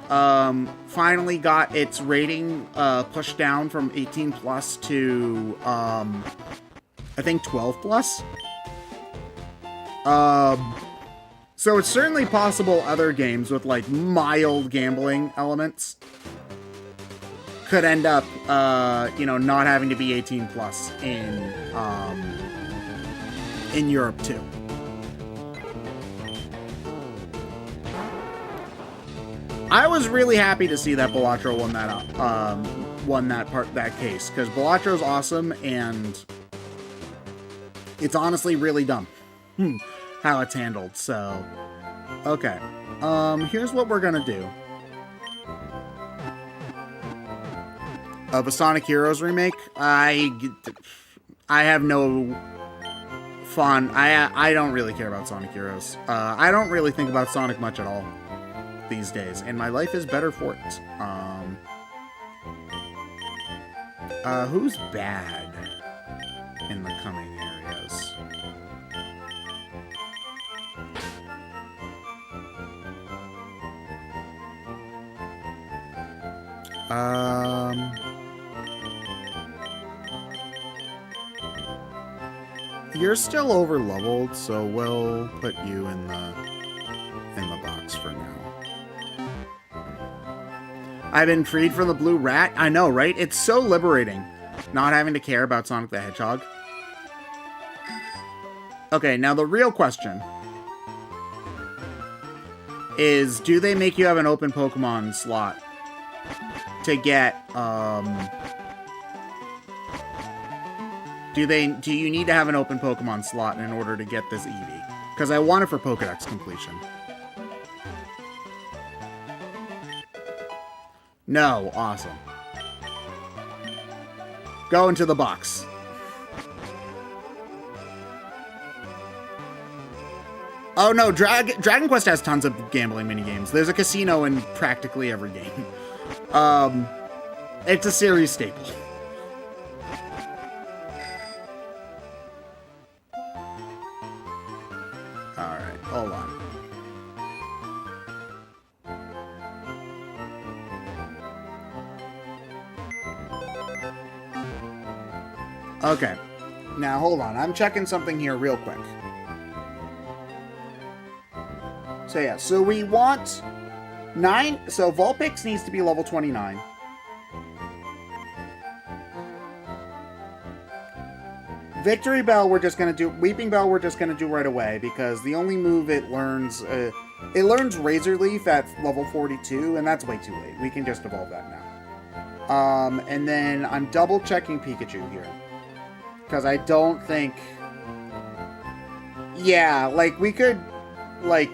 A: finally got its rating, pushed down from 18 plus to, I think 12 plus. So it's certainly possible other games with, like, mild gambling elements could end up, you know, not having to be 18 plus in Europe too. I was really happy to see that Balatro won that case, because Balatro's awesome, and it's honestly really dumb how it's handled. So, okay. Here's what we're gonna do. of a Sonic Heroes remake. I have no fun. I don't really care about Sonic Heroes. I don't really think about Sonic much at all these days, and my life is better for it. Who's bad in the coming areas? You're still over leveled, so we'll put you in the box for now. I've been freed from the blue rat. I know, right? It's so liberating not having to care about Sonic the Hedgehog. Okay, now the real question is, do they make you have an open Pokemon slot to get, do you need to have an open Pokemon slot in order to get this Eevee? Because I want it for Pokedex completion. No, awesome. Go into the box. Oh no, Dragon Quest has tons of gambling minigames. There's a casino in practically every game. It's a series staple. Alright, hold on. Okay, now hold on. I'm checking something here real quick. So yeah, so we want 9. So Vulpix needs to be level 29. Victory Bell we're just going to do. Weeping Bell we're just going to do right away because the only move it learns Razor Leaf at level 42, and that's way too late. We can just evolve that now. And then I'm double checking Pikachu here. Because I don't think... Yeah, like, we could... Like,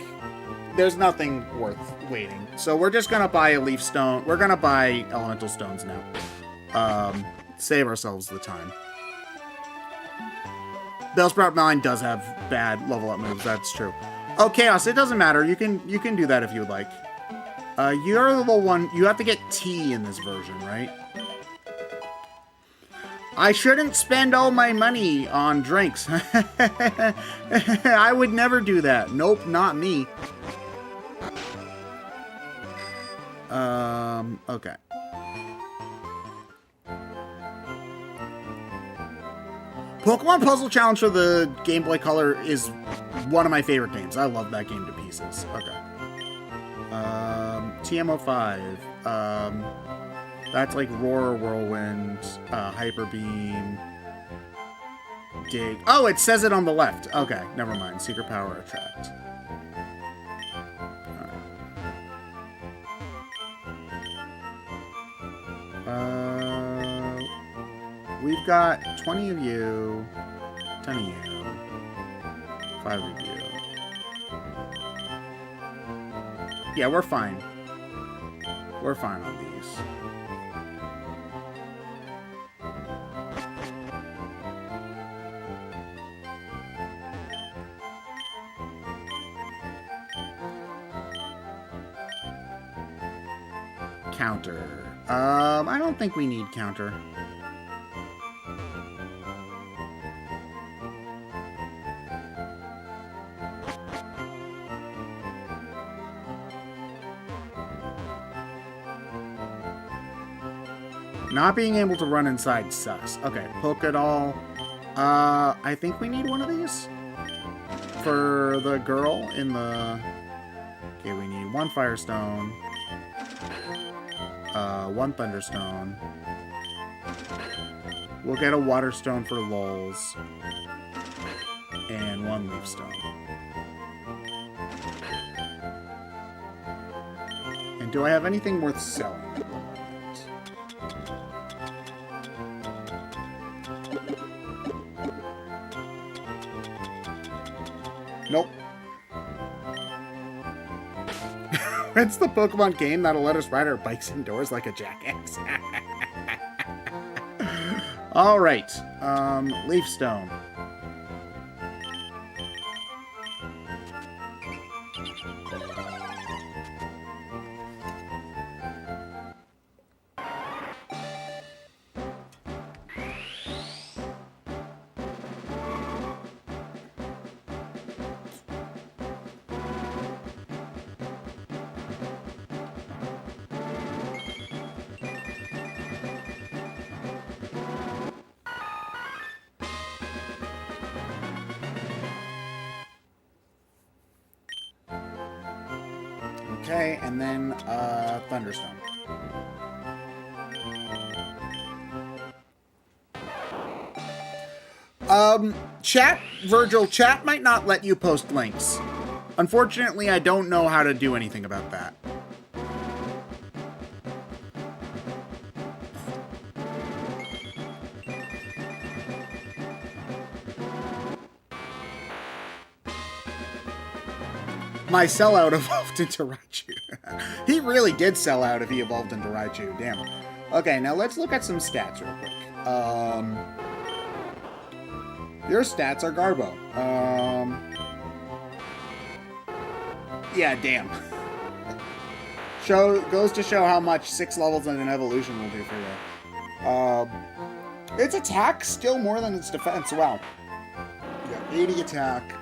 A: there's nothing worth waiting. So we're just gonna buy a Leaf Stone. We're gonna buy Elemental Stones now. Save ourselves the time. Bellsprout Mine does have bad level up moves, that's true. Oh, Chaos, it doesn't matter. You can do that if you would like. You're level 1. You have to get T in this version, right? I shouldn't spend all my money on drinks. I would never do that. Nope, not me. Okay. Pokemon Puzzle Challenge for the Game Boy Color is one of my favorite games. I love that game to pieces. Okay. TMO5. That's like Roar, Whirlwind, Hyper Beam, Dig. Oh, it says it on the left. Okay, never mind. Secret Power, Attract. Alright. We've got 20 of you, 10 of you, 5 of you. Yeah, we're fine. We're fine on these. Counter. I don't think we need counter. Not being able to run inside sucks. Okay, Pokédoll. I think we need one of these for the girl in the... Okay, we need 1 Firestone. 1 Thunderstone. We'll get a Water Stone for lulz. And 1 Leaf Stone. And do I have anything worth selling at the moment? Nope. It's the Pokemon game that'll let us ride our bikes indoors like a jackass. All right. Leaf stone. Okay, and then Thunderstone. Chat, Virgil, chat might not let you post links. Unfortunately, I don't know how to do anything about that. My sellout evolved into Raichu. He really did sell out if he evolved into Raichu. Damn. Okay, now let's look at some stats real quick. Your stats are Garbo. Yeah, damn. Goes to show how much 6 levels in an evolution will do for you. Its attack still more than its defense. Wow. Yeah, 80 attack.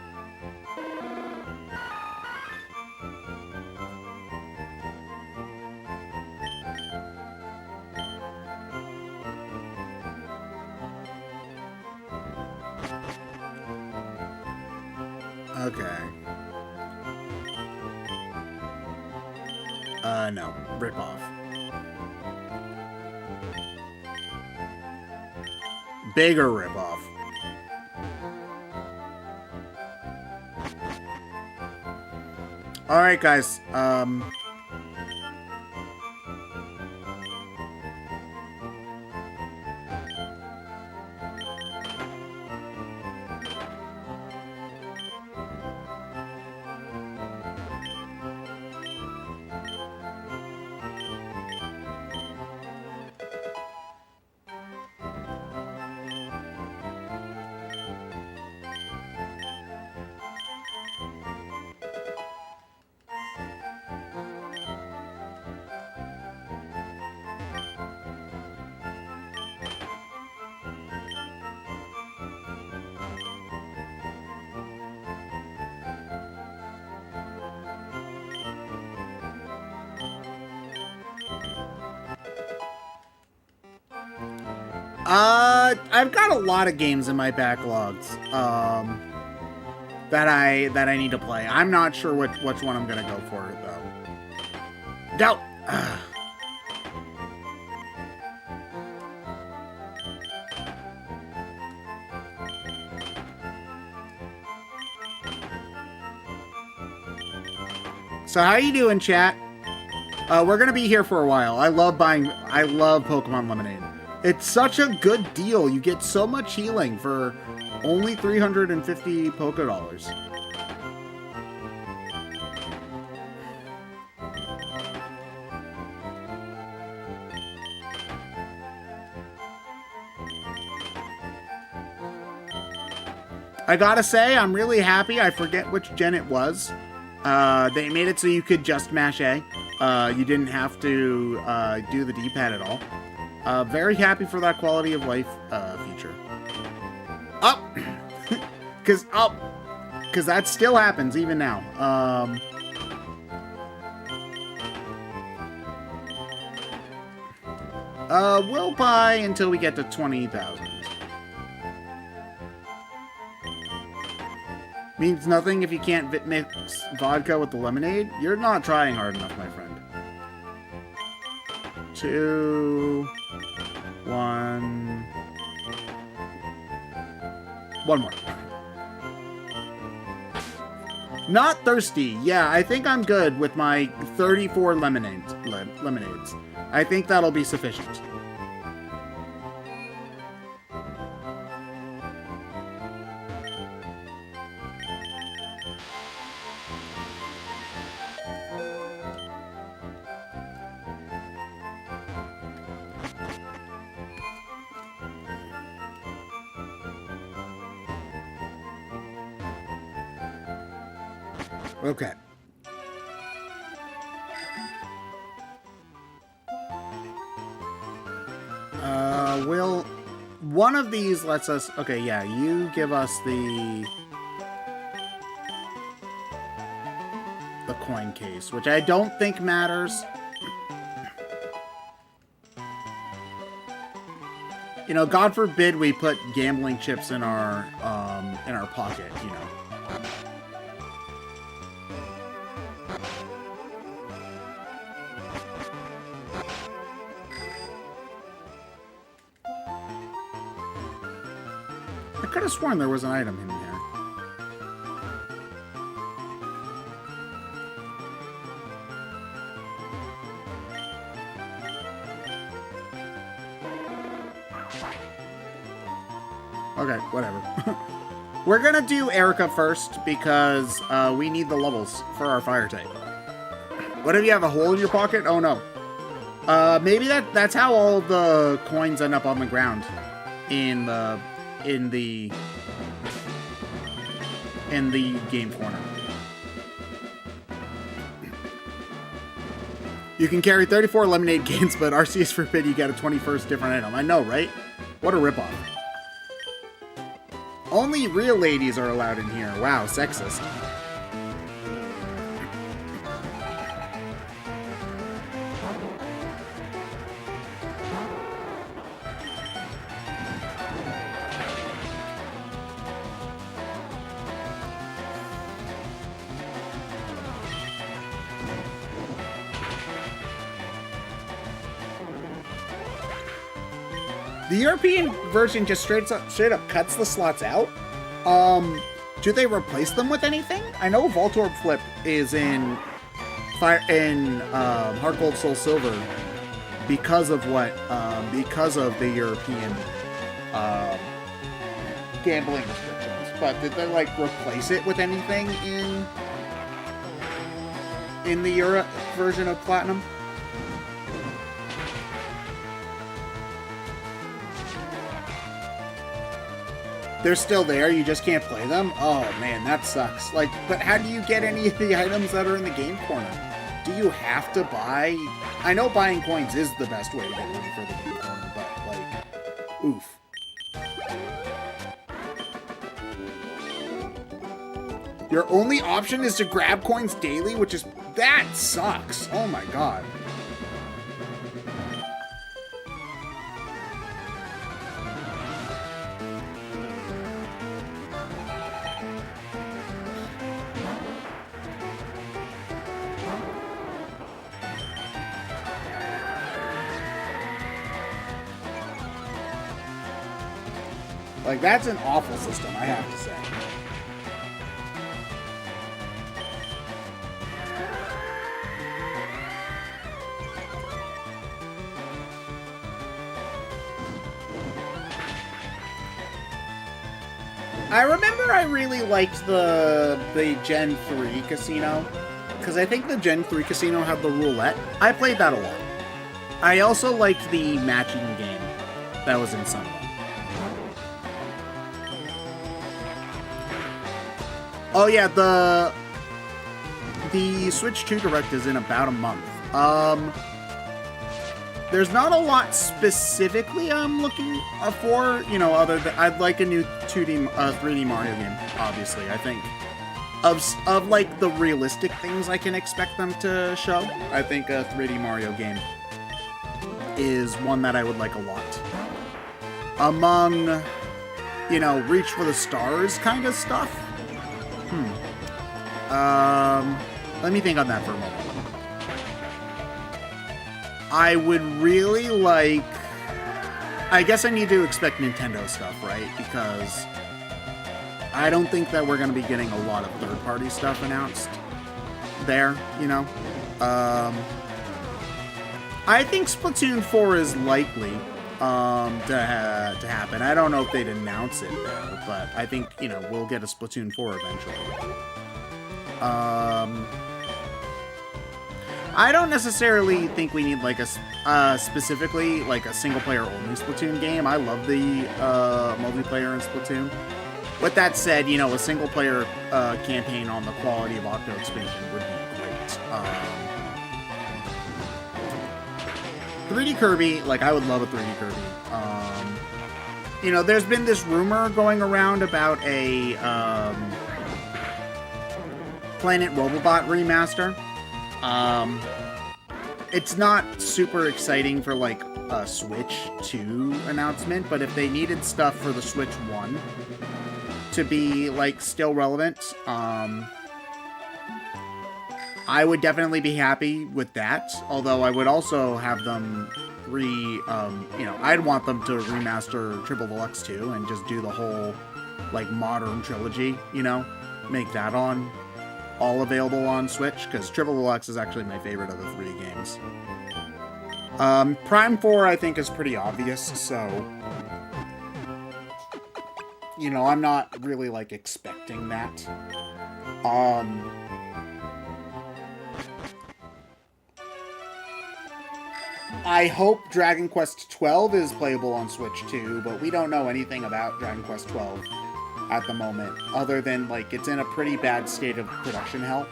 A: Okay. No. Rip off. Bigger rip off. Alright, guys. I've got a lot of games in my backlogs that I need to play. I'm not sure which one I'm gonna go for though. Doubt. So how you doing, chat? We're gonna be here for a while. I love Pokemon Lemonade. It's such a good deal. You get so much healing for only 350 Poké-Dollars. I gotta say, I'm really happy. I forget which gen it was. They made it so you could just mash A. You didn't have to do the D-pad at all. Very happy for that quality of life feature. Up! Because that still happens even now. We'll buy until we get to 20,000. Means nothing if you can't mix vodka with the lemonade. You're not trying hard enough, my friend. 2... 1... One more. Not thirsty. Yeah, I think I'm good with my 34 lemonades. I think that'll be sufficient. Okay. Will one of these lets us... Okay, yeah, you give us the coin case, which I don't think matters. You know, God forbid we put gambling chips in our pocket, you know. I could have sworn there was an item in here. Okay, whatever. We're gonna do Erica first because we need the levels for our fire type. What if you have a hole in your pocket? Oh no. Maybe that's how all the coins end up on the ground in the game corner. You can carry 34 lemonade cans, but RC is forbid you get a 21st different item. I know, right? What a ripoff. Only real ladies are allowed in here. Wow, sexist. The European version just straight up cuts the slots out. Do they replace them with anything? I know Voltorb Flip is in Heart Gold Soul Silver because of the European gambling restrictions. But did they like replace it with anything in the Europe version of Platinum? They're still there, you just can't play them? Oh man, that sucks. Like, but how do you get any of the items that are in the game corner? Do you have to buy? I know buying coins is the best way to get money for the game corner, but like, oof. Your only option is to grab coins daily, that sucks. Oh my god. Like, that's an awful system, I have to say. I remember I really liked the Gen 3 casino, because I think the Gen 3 casino had the roulette. I played that a lot. I also liked the matching game that was in some of them. Oh yeah, the Switch 2 Direct is in about a month. There's not a lot specifically I'm looking for, you know, other than I'd like a new 3D Mario game, obviously. I think of like the realistic things I can expect them to show, I think a 3D Mario game is one that I would like a lot. Among, you know, Reach for the Stars kind of stuff. Let me think on that for a moment. I would really like... I guess I need to expect Nintendo stuff, right? Because I don't think that we're going to be getting a lot of third-party stuff announced there, you know? I think Splatoon 4 is likely to happen. I don't know if they'd announce it, though, but I think, you know, we'll get a Splatoon 4 eventually. I don't necessarily think we need, like, specifically, like, a single-player only Splatoon game. I love the multiplayer in Splatoon. With that said, you know, a single-player campaign on the quality of Octo Expansion would be great. 3D Kirby, like, I would love a 3D Kirby. You know, there's been this rumor going around about a Planet Robobot remaster. It's not super exciting for, like, a Switch 2 announcement, but if they needed stuff for the Switch 1 to be, like, still relevant, I would definitely be happy with that, although I would also have them you know, I'd want them to remaster Triple Deluxe 2 and just do the whole, like, modern trilogy, you know, make that all available on Switch, because Triple Deluxe is actually my favorite of the 3 games. Prime 4, I think, is pretty obvious, so, you know, I'm not really, like, expecting that. I hope Dragon Quest 12 is playable on Switch too, but we don't know anything about Dragon Quest 12 at the moment, other than, like, it's in a pretty bad state of production hell.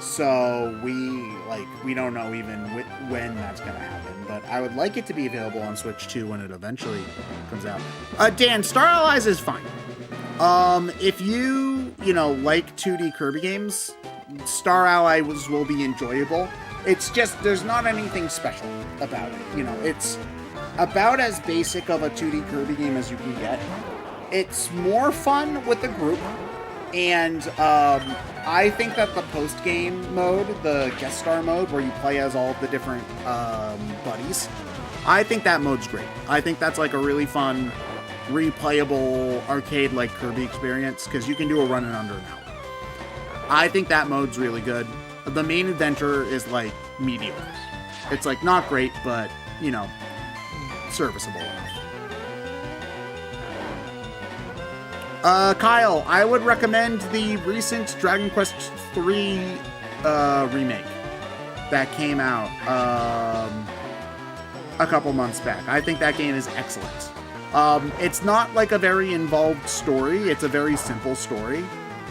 A: So we don't know even when that's gonna happen, but I would like it to be available on Switch 2 when it eventually comes out. Dan, Star Allies is fine. If you know, like 2D Kirby games, Star Allies will be enjoyable. It's just, there's not anything special about it. You know, it's about as basic of a 2D Kirby game as you can get. It's more fun with the group, and I think that the post-game mode, the guest star mode, where you play as all of the different buddies, I think that mode's great. I think that's like a really fun, replayable, arcade-like Kirby experience, because you can do a run in under an hour. I think that mode's really good. The main adventure is, like, mediocre. It's, like, not great, but, you know, serviceable enough. Kyle, I would recommend the recent Dragon Quest III remake that came out a couple months back. I think that game is excellent. It's not, like, a very involved story. It's a very simple story.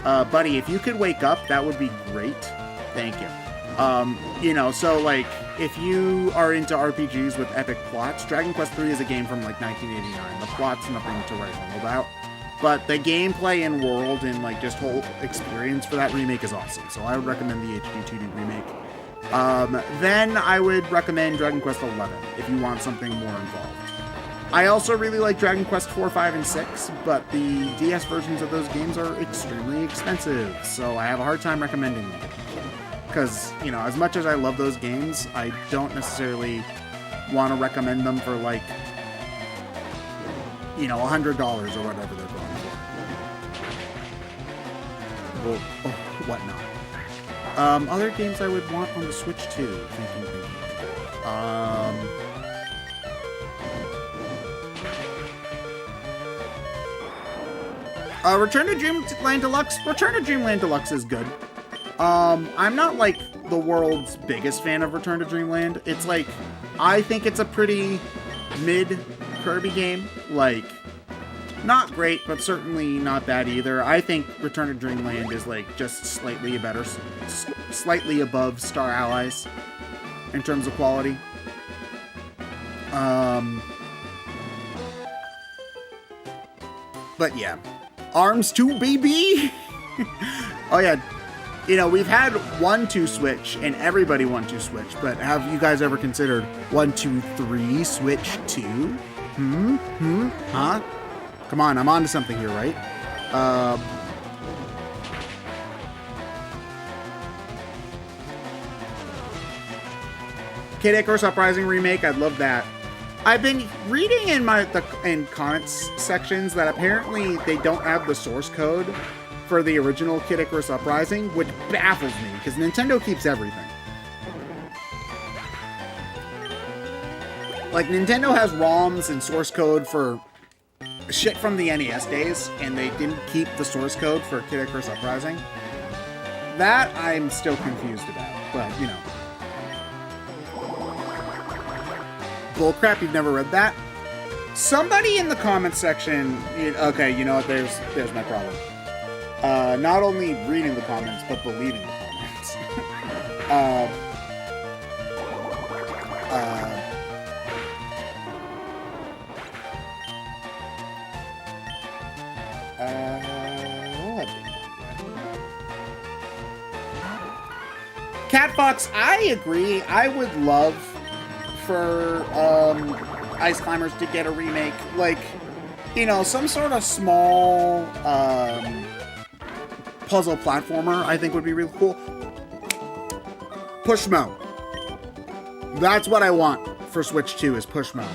A: Buddy, if you could wake up, that would be great. Thank you. You know, so, like, if you are into RPGs with epic plots, Dragon Quest III is a game from, like, 1989. The plot's nothing to write home about. But the gameplay and world and, like, just whole experience for that remake is awesome. So I would recommend the HD 2D remake. Then I would recommend Dragon Quest XI if you want something more involved. I also really like Dragon Quest 4, 5, and 6, but the DS versions of those games are extremely expensive, so I have a hard time recommending them. Because, you know, as much as I love those games, I don't necessarily want to recommend them for, like, you know, $100 or whatever they're going for. Or whatnot. Other games I would want on the Switch too. Thinking. Return to Dreamland Deluxe. Return to Dreamland Deluxe is good. I'm not, like, the world's biggest fan of Return to Dreamland. It's, like, I think it's a pretty mid Kirby game. Like, not great, but certainly not bad either. I think Return to Dreamland is, like, just slightly better, slightly above Star Allies in terms of quality. But yeah. ARMS 2, baby! Oh yeah, you know, we've had 1-2 Switch, and everybody 1-2 Switch, but have you guys ever considered 1-2-3 Switch 2? Huh? Come on, I'm onto something here, right? Kid Icarus Uprising remake, I'd love that. I've been reading in comments sections that apparently they don't have the source code for the original Kid Icarus Uprising, which baffles me, because Nintendo keeps everything. Like, Nintendo has ROMs and source code for shit from the NES days, and they didn't keep the source code for Kid Icarus Uprising. That I'm still confused about, but, you know. Bullcrap, you've never read that? Somebody in the comments section. Okay, you know what? There's my problem. Not only reading the comments, but believing the comments. Cat Fox, I agree. I would love for Ice Climbers to get a remake. Like, you know, some sort of small puzzle platformer, I think would be really cool. Pushmo. That's what I want for Switch 2 is Pushmo.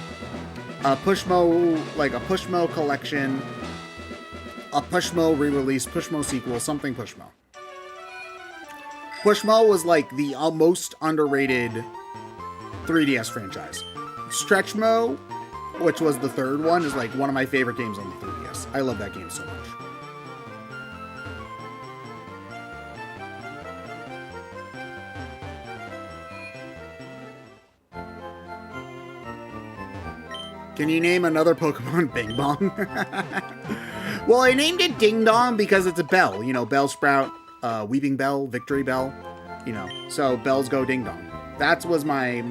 A: Pushmo, like a Pushmo collection, a Pushmo re-release, Pushmo sequel, something Pushmo. Pushmo was like the most underrated 3DS franchise. Stretchmo, which was the third one, is like one of my favorite games on the 3DS. I love that game so much. Can you name another Pokemon Bing Bong? Well, I named it Ding Dong because it's a bell. You know, Bellsprout, Weeping Bell, Victory Bell. You know, so bells go ding dong. That was my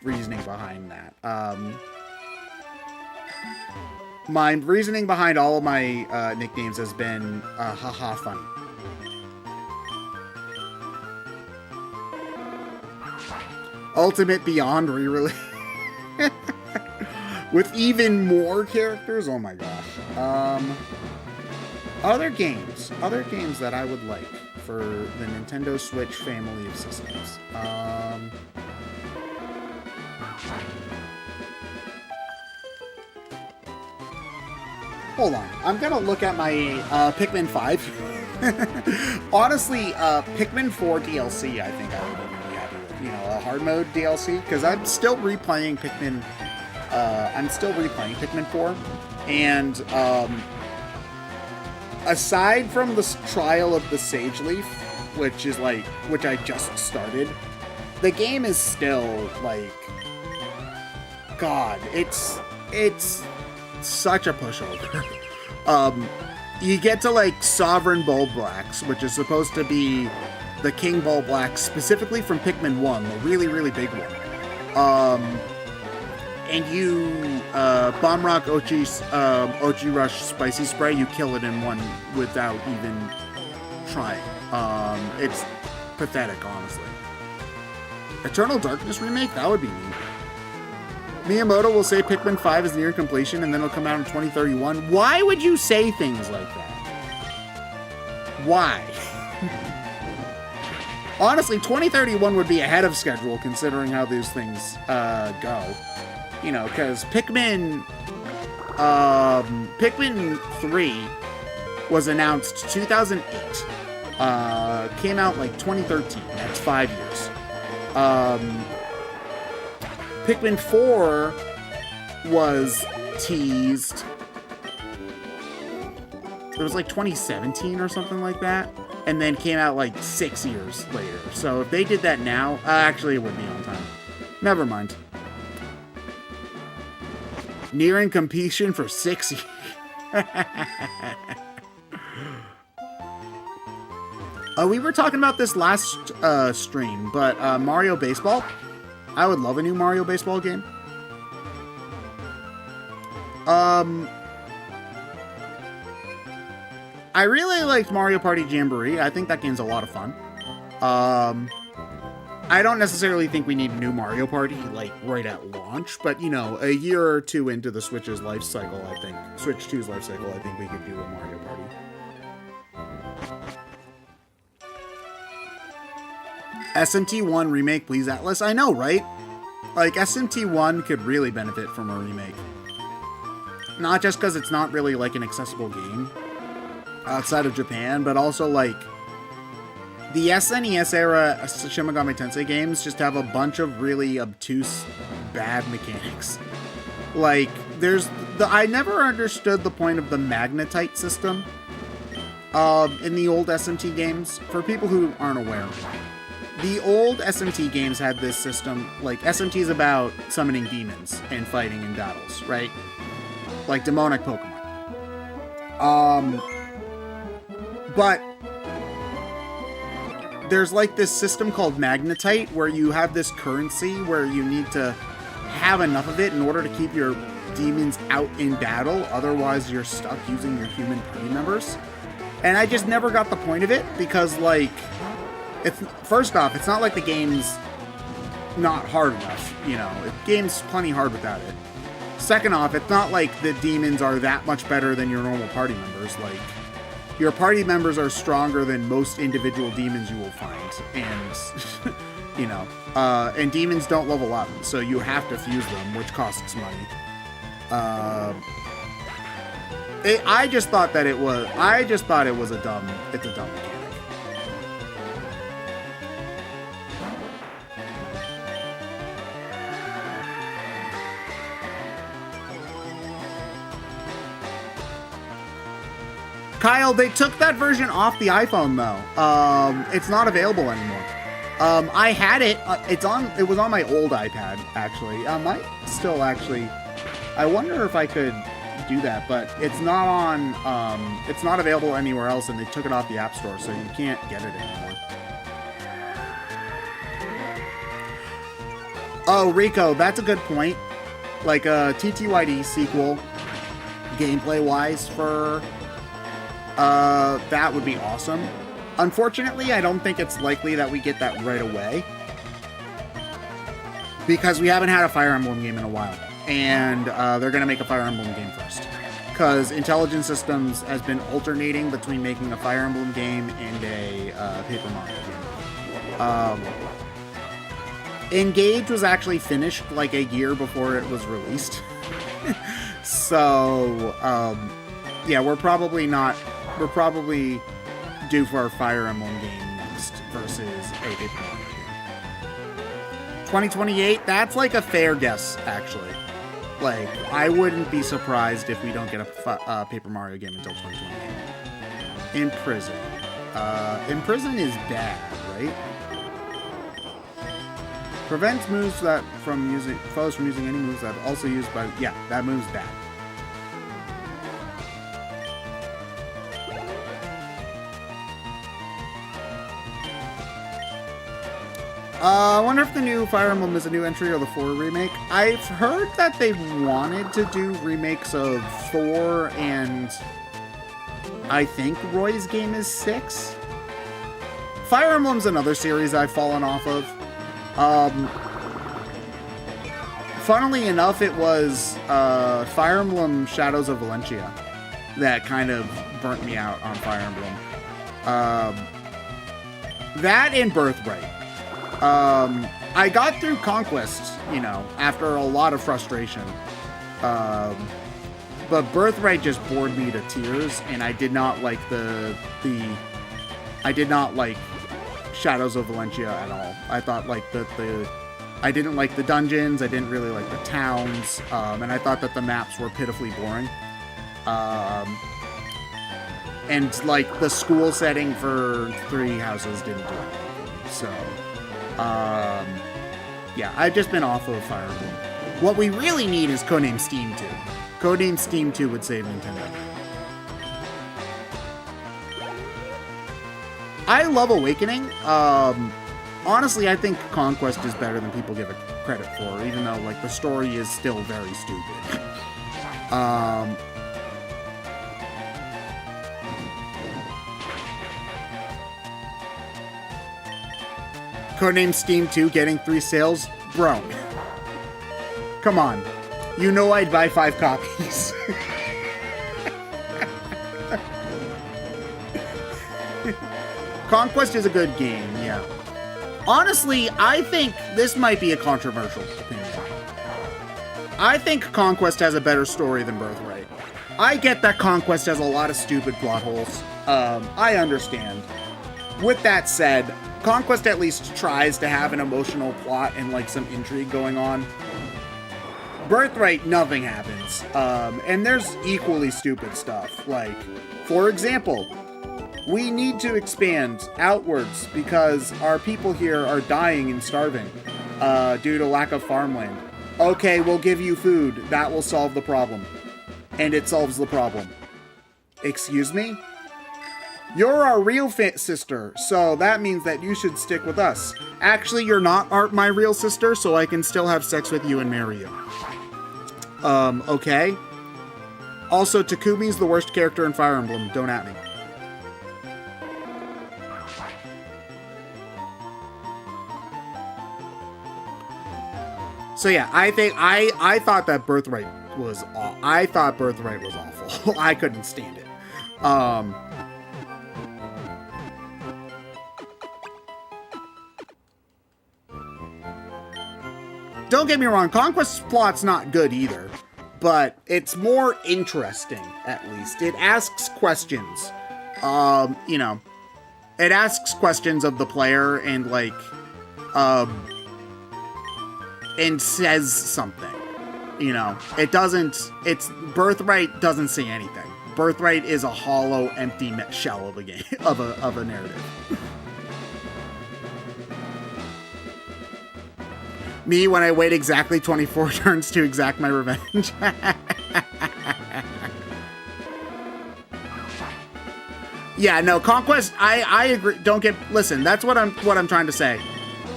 A: reasoning behind that. My reasoning behind all of my nicknames has been haha funny. Ultimate Beyond re-release. With even more characters? Oh my gosh. Other games that I would like for the Nintendo Switch family of systems. Hold on. I'm gonna look at my Pikmin 5. Honestly, Pikmin 4 DLC I think I would be really happy with. You know, a hard mode DLC, because I'm still replaying Pikmin. I'm still replaying Pikmin 4, and aside from the trial of the Sage Leaf, which I just started, the game is still like, God, it's such a pushover. You get to like Sovereign Bulblax, which is supposed to be the King Bulblax, specifically from Pikmin 1, the really, really big one. And you, Bomb Rock Ochi Rush Spicy Spray, you kill it in one without even trying. It's pathetic, honestly. Eternal Darkness remake? That would be neat. Miyamoto will say Pikmin 5 is near completion and then it'll come out in 2031. Why would you say things like that? Why? Honestly, 2031 would be ahead of schedule considering how these things go. You know, because Pikmin 3 was announced 2008. Came out like 2013. That's 5 years. Pikmin 4 was teased. It was like 2017 or something like that. And then came out like 6 years later. So if they did that now, actually it would be on time. Never mind. Nearing completion for 6 years. We were talking about this last stream, but Mario Baseball. I would love a new Mario Baseball game. I really liked Mario Party Jamboree. I think that game's a lot of fun. I don't necessarily think we need a new Mario Party, like, right at launch, but, you know, a year or two into the Switch's life cycle, I think, Switch 2's life cycle, I think we could do a Mario Party. SMT1 remake, please, Atlas. I know, right? Like, SMT1 could really benefit from a remake. Not just because it's not really, like, an accessible game outside of Japan, but also, like, the SNES era Shin Megami Tensei games just have a bunch of really obtuse, bad mechanics. Like, I never understood the point of the magnetite system in the old SMT games. For people who aren't aware, the old SMT games had this system, like, SMT is about summoning demons and fighting in battles, right? like demonic Pokemon. But there's like this system called Magnetite where you have this currency where you need to have enough of it in order to keep your demons out in battle. Otherwise, you're stuck using your human party members. And I just never got the point of it because, like, first off, it's not like the game's not hard enough. You know, the game's plenty hard without it. Second off, it's not like the demons are that much better than your normal party members. Like, your party members are stronger than most individual demons you will find. And, you know, and demons don't level up, so you have to fuse them, which costs money. I just thought it was a dumb mechanic. Kyle, they took that version off the iPhone though. It's not available anymore. I had it. It was on my old iPad actually. I might still actually. I wonder if I could do that, but it's not on. It's not available anywhere else, and they took it off the App Store, so you can't get it anymore. Oh, Rico, that's a good point. Like a TTYD sequel, gameplay-wise for. That would be awesome. Unfortunately, I don't think it's likely that we get that right away. Because we haven't had a Fire Emblem game in a while. And they're going to make a Fire Emblem game first. Because Intelligent Systems has been alternating between making a Fire Emblem game and a Paper Mario game. Engage was actually finished like a year before it was released. So, yeah, we're probably due for our Fire Emblem game next versus a Paper Mario game. 2028, that's like a fair guess, actually. Like, I wouldn't be surprised if we don't get a Paper Mario game until 2028. Imprison. Imprison is bad, right? Prevents moves that foes from using any moves that are also used by... Yeah, that move's bad. I wonder if the new Fire Emblem is a new entry or the 4 remake. I've heard that they wanted to do remakes of 4 and I think Roy's game is 6. Fire Emblem's another series I've fallen off of. Funnily enough, it was Fire Emblem Shadows of Valentia that kind of burnt me out on Fire Emblem. That and Birthright. I got through Conquest, you know, after a lot of frustration. But Birthright just bored me to tears, and I did not like I did not like Shadows of Valentia at all. I thought like I didn't like the dungeons, I didn't really like the towns, and I thought that the maps were pitifully boring. And like the school setting for Three Houses didn't do it. So yeah, I've just been off of Fire Emblem. What we really need is Codename Steam 2. Codename Steam 2 would save Nintendo. I love Awakening. Honestly, I think Conquest is better than people give it credit for, even though like the story is still very stupid. Codename Steam 2 getting 3 sales? Bro. Come on. You know I'd buy 5 copies. Conquest is a good game, yeah. Honestly, I think this might be a controversial opinion. I think Conquest has a better story than Birthright. I get that Conquest has a lot of stupid plot holes. I understand. With that said, Conquest at least tries to have an emotional plot and like some intrigue going on. Birthright, nothing happens. And there's equally stupid stuff. Like, for example, we need to expand outwards because our people here are dying and starving due to lack of farmland. Okay, we'll give you food. That will solve the problem. and it solves the problem. Excuse me? You're our real sister, so that means that you should stick with us. Actually, you're not my real sister, so I can still have sex with you and marry you. Okay. Also, Takumi's the worst character in Fire Emblem. Don't at me. So yeah, I thought that Birthright was awful. I couldn't stand it. Don't get me wrong, Conquest's plot's not good either, but it's more interesting, at least. It asks questions. You know, it asks questions of the player and, like, and says something. You know, Birthright doesn't say anything. Birthright is a hollow, empty shell of a game, of a narrative. Me, when I wait exactly 24 turns to exact my revenge. Yeah, no, Conquest, I agree. Listen, that's what I'm trying to say.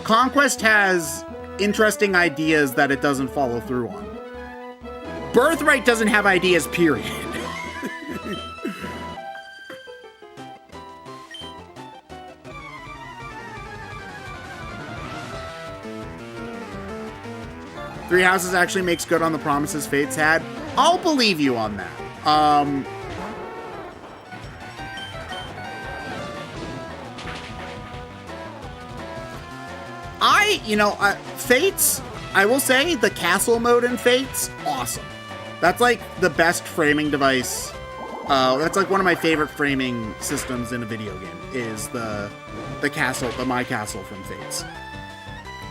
A: Conquest has interesting ideas that it doesn't follow through on. Birthright doesn't have ideas, period. Three Houses actually makes good on the promises Fates had. I'll believe you on that. Fates, I will say the castle mode in Fates, awesome. That's like the best framing device. That's like one of my favorite framing systems in a video game is the castle, the My Castle from Fates.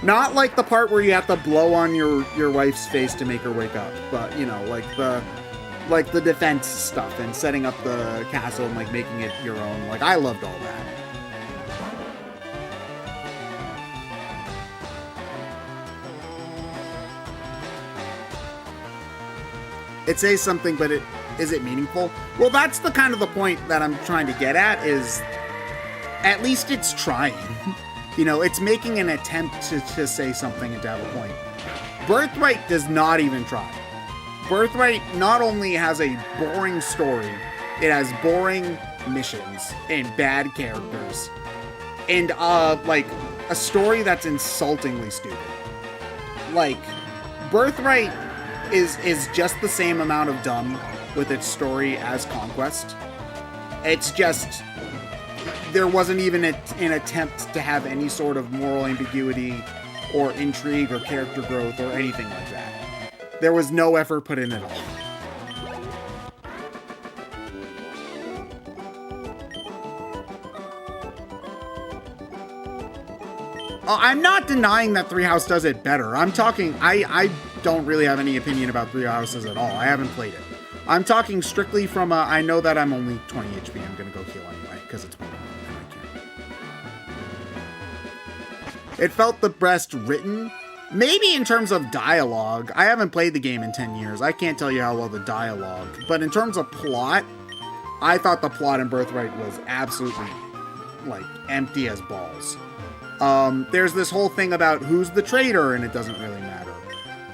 A: Not like the part where you have to blow on your wife's face to make her wake up, but you know, like the defense stuff and setting up the castle and like making it your own. Like I loved all that. It says something, but is it meaningful? Well, that's the kind of the point that I'm trying to get at is at least it's trying. You know, it's making an attempt to say something and to have a point. Birthright does not even try. Birthright not only has a boring story, it has boring missions and bad characters. And, like, a story that's insultingly stupid. Like, Birthright is just the same amount of dumb with its story as Conquest. It's just... there wasn't even an attempt to have any sort of moral ambiguity or intrigue or character growth or anything like that. There was no effort put in at all. I'm not denying that Three House does it better. I'm talking, I don't really have any opinion about Three Houses at all. I haven't played it. I'm talking strictly from I know that I'm only 20 HP. I'm going to go heal anyway because it's It felt the best written. Maybe in terms of dialogue. I haven't played the game in 10 years. I can't tell you how well the dialogue. But in terms of plot, I thought the plot in Birthright was absolutely, like, empty as balls. There's this whole thing about who's the traitor, and it doesn't really matter.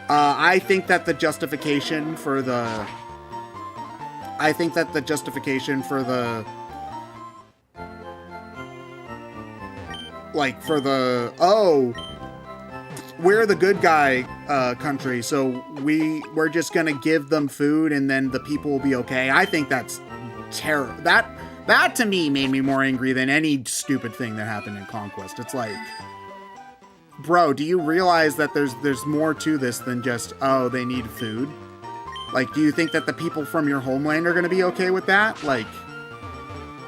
A: I think that the justification for the... like, for the, oh, we're the good guy country, so we're just gonna give them food and then the people will be okay. I think that's terrible. That to me made me more angry than any stupid thing that happened in Conquest. It's like, bro, do you realize that there's more to this than just, oh, they need food? Like, do you think that the people from your homeland are gonna be okay with that? Like,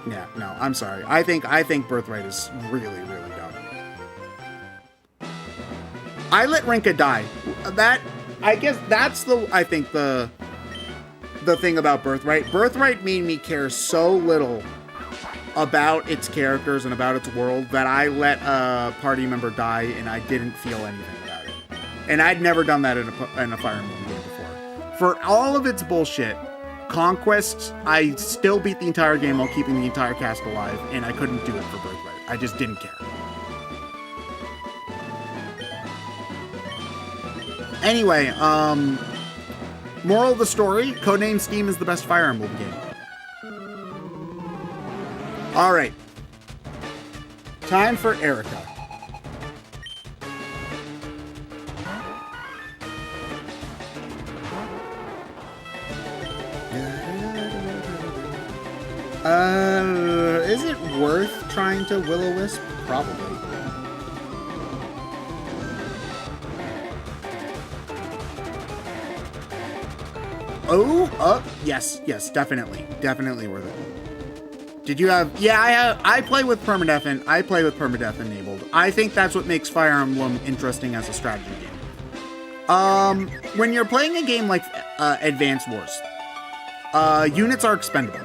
A: yeah, no, I'm sorry. I think Birthright is really, really dumb. I let Rinka die. I guess that's the thing about Birthright. Birthright made me care so little about its characters and about its world that I let a party member die and I didn't feel anything about it. And I'd never done that in a Fire Emblem game before. For all of its bullshit, Conquest, I still beat the entire game while keeping the entire cast alive, and I couldn't do it for Birthright. I just didn't care. Anyway, moral of the story, Codename Steam is the best Fire Emblem game. Alright. Time for Erica. Is it worth trying to Will-O-Wisp? Probably. Yes, definitely. Definitely worth it. Did you have... Yeah, I play with permadeath enabled. I think that's what makes Fire Emblem interesting as a strategy game. When you're playing a game like Advance Wars, units are expendable.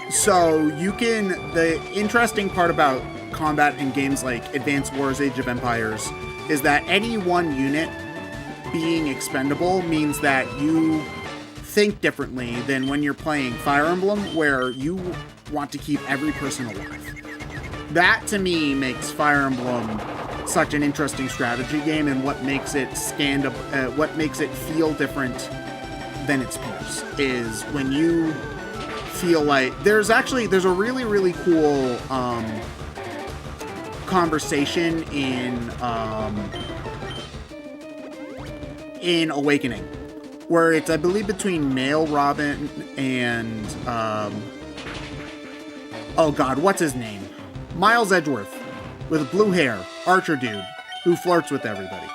A: So you can... The interesting part about combat in games like Advance Wars, Age of Empires, is that any one unit being expendable means that you think differently than when you're playing Fire Emblem, where you want to keep every person alive. That, to me, makes Fire Emblem such an interesting strategy game, and what makes it what makes it feel different than its peers is when you feel like there's a really, really cool conversation in Awakening, where it's, I believe, between male Robin and oh god, what's his name? Miles Edgeworth, with blue hair, archer dude, who flirts with everybody.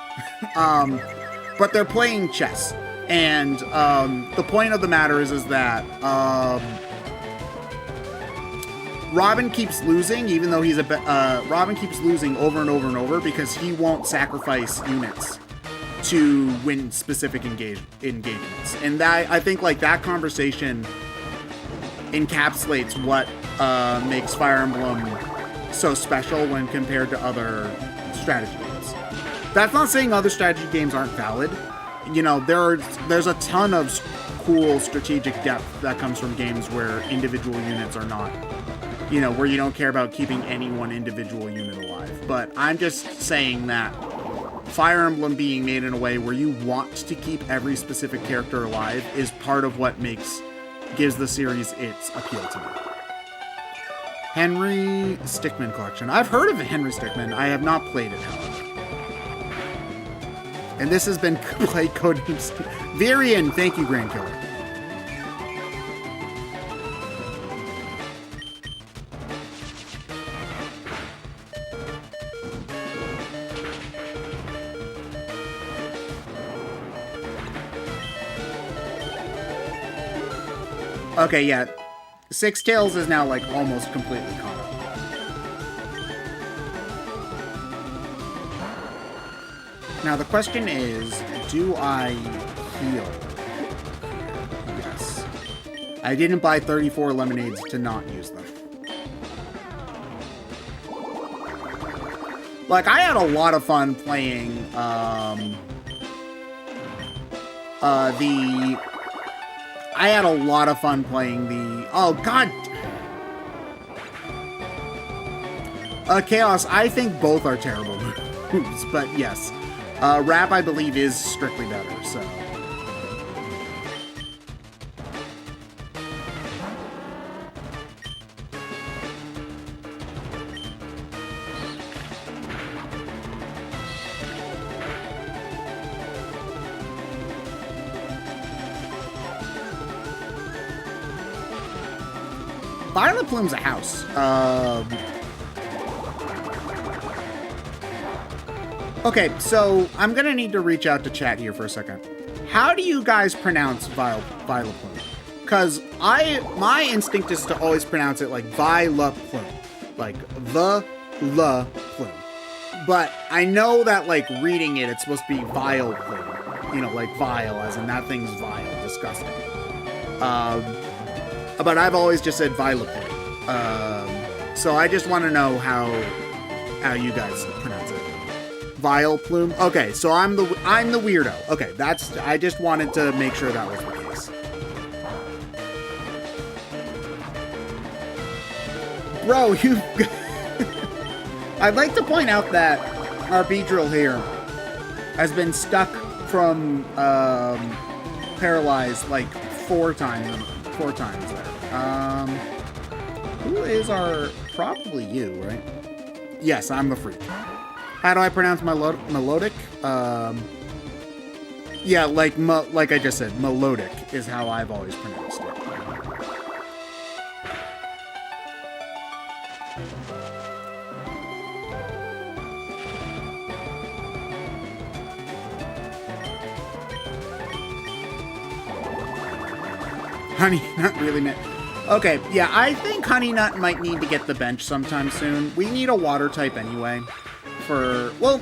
A: But they're playing chess, and the point of the matter is that Robin keeps losing, even though he's Robin keeps losing over and over and over because he won't sacrifice units to win specific engagements. And that, I think, like, that conversation encapsulates what makes Fire Emblem so special when compared to other strategy games. That's not saying other strategy games aren't valid. You know, there's a ton of cool strategic depth that comes from games where individual units are not, you know, where you don't care about keeping any one individual unit alive. But I'm just saying that Fire Emblem being made in a way where you want to keep every specific character alive is part of what gives the series its appeal to me. Henry Stickmin Collection. I've heard of Henry Stickmin. I have not played it, however. And this has been Play Codename Steam. Varian, thank you, Grand Killer. Okay, yeah. Six Tails is now, like, almost completely caught up. Now, the question is, do I heal? Yes. I didn't buy 34 lemonades to not use them. Like, I had a lot of fun playing, I had a lot of fun playing the... Oh, God! Chaos, I think both are terrible moves, but yes. Rap, I believe, is strictly better, so... Violet Plume's a house. Okay, so I'm gonna need to reach out to chat here for a second. How do you guys pronounce Violet Plume? Because my instinct is to always pronounce it like Violet Plume. Like the plume. But I know that, like, reading it, it's supposed to be Vile Plume. You know, like vile, as in that thing's vile, disgusting. But I've always just said Violet Plume. So I just want to know how you guys pronounce it. Vile Plume? Okay, so I'm the weirdo. Okay, I just wanted to make sure that was the case. Bro, you... I'd like to point out that our Beedrill here has been stuck from paralyzed like four times there. Who is our... Probably you, right? Yes, I'm the freak. How do I pronounce melodic? Yeah, like I just said, melodic is how I've always pronounced it. Honey Nut really meant... Okay, yeah, I think Honey Nut might need to get the bench sometime soon. We need a water type anyway for... Well,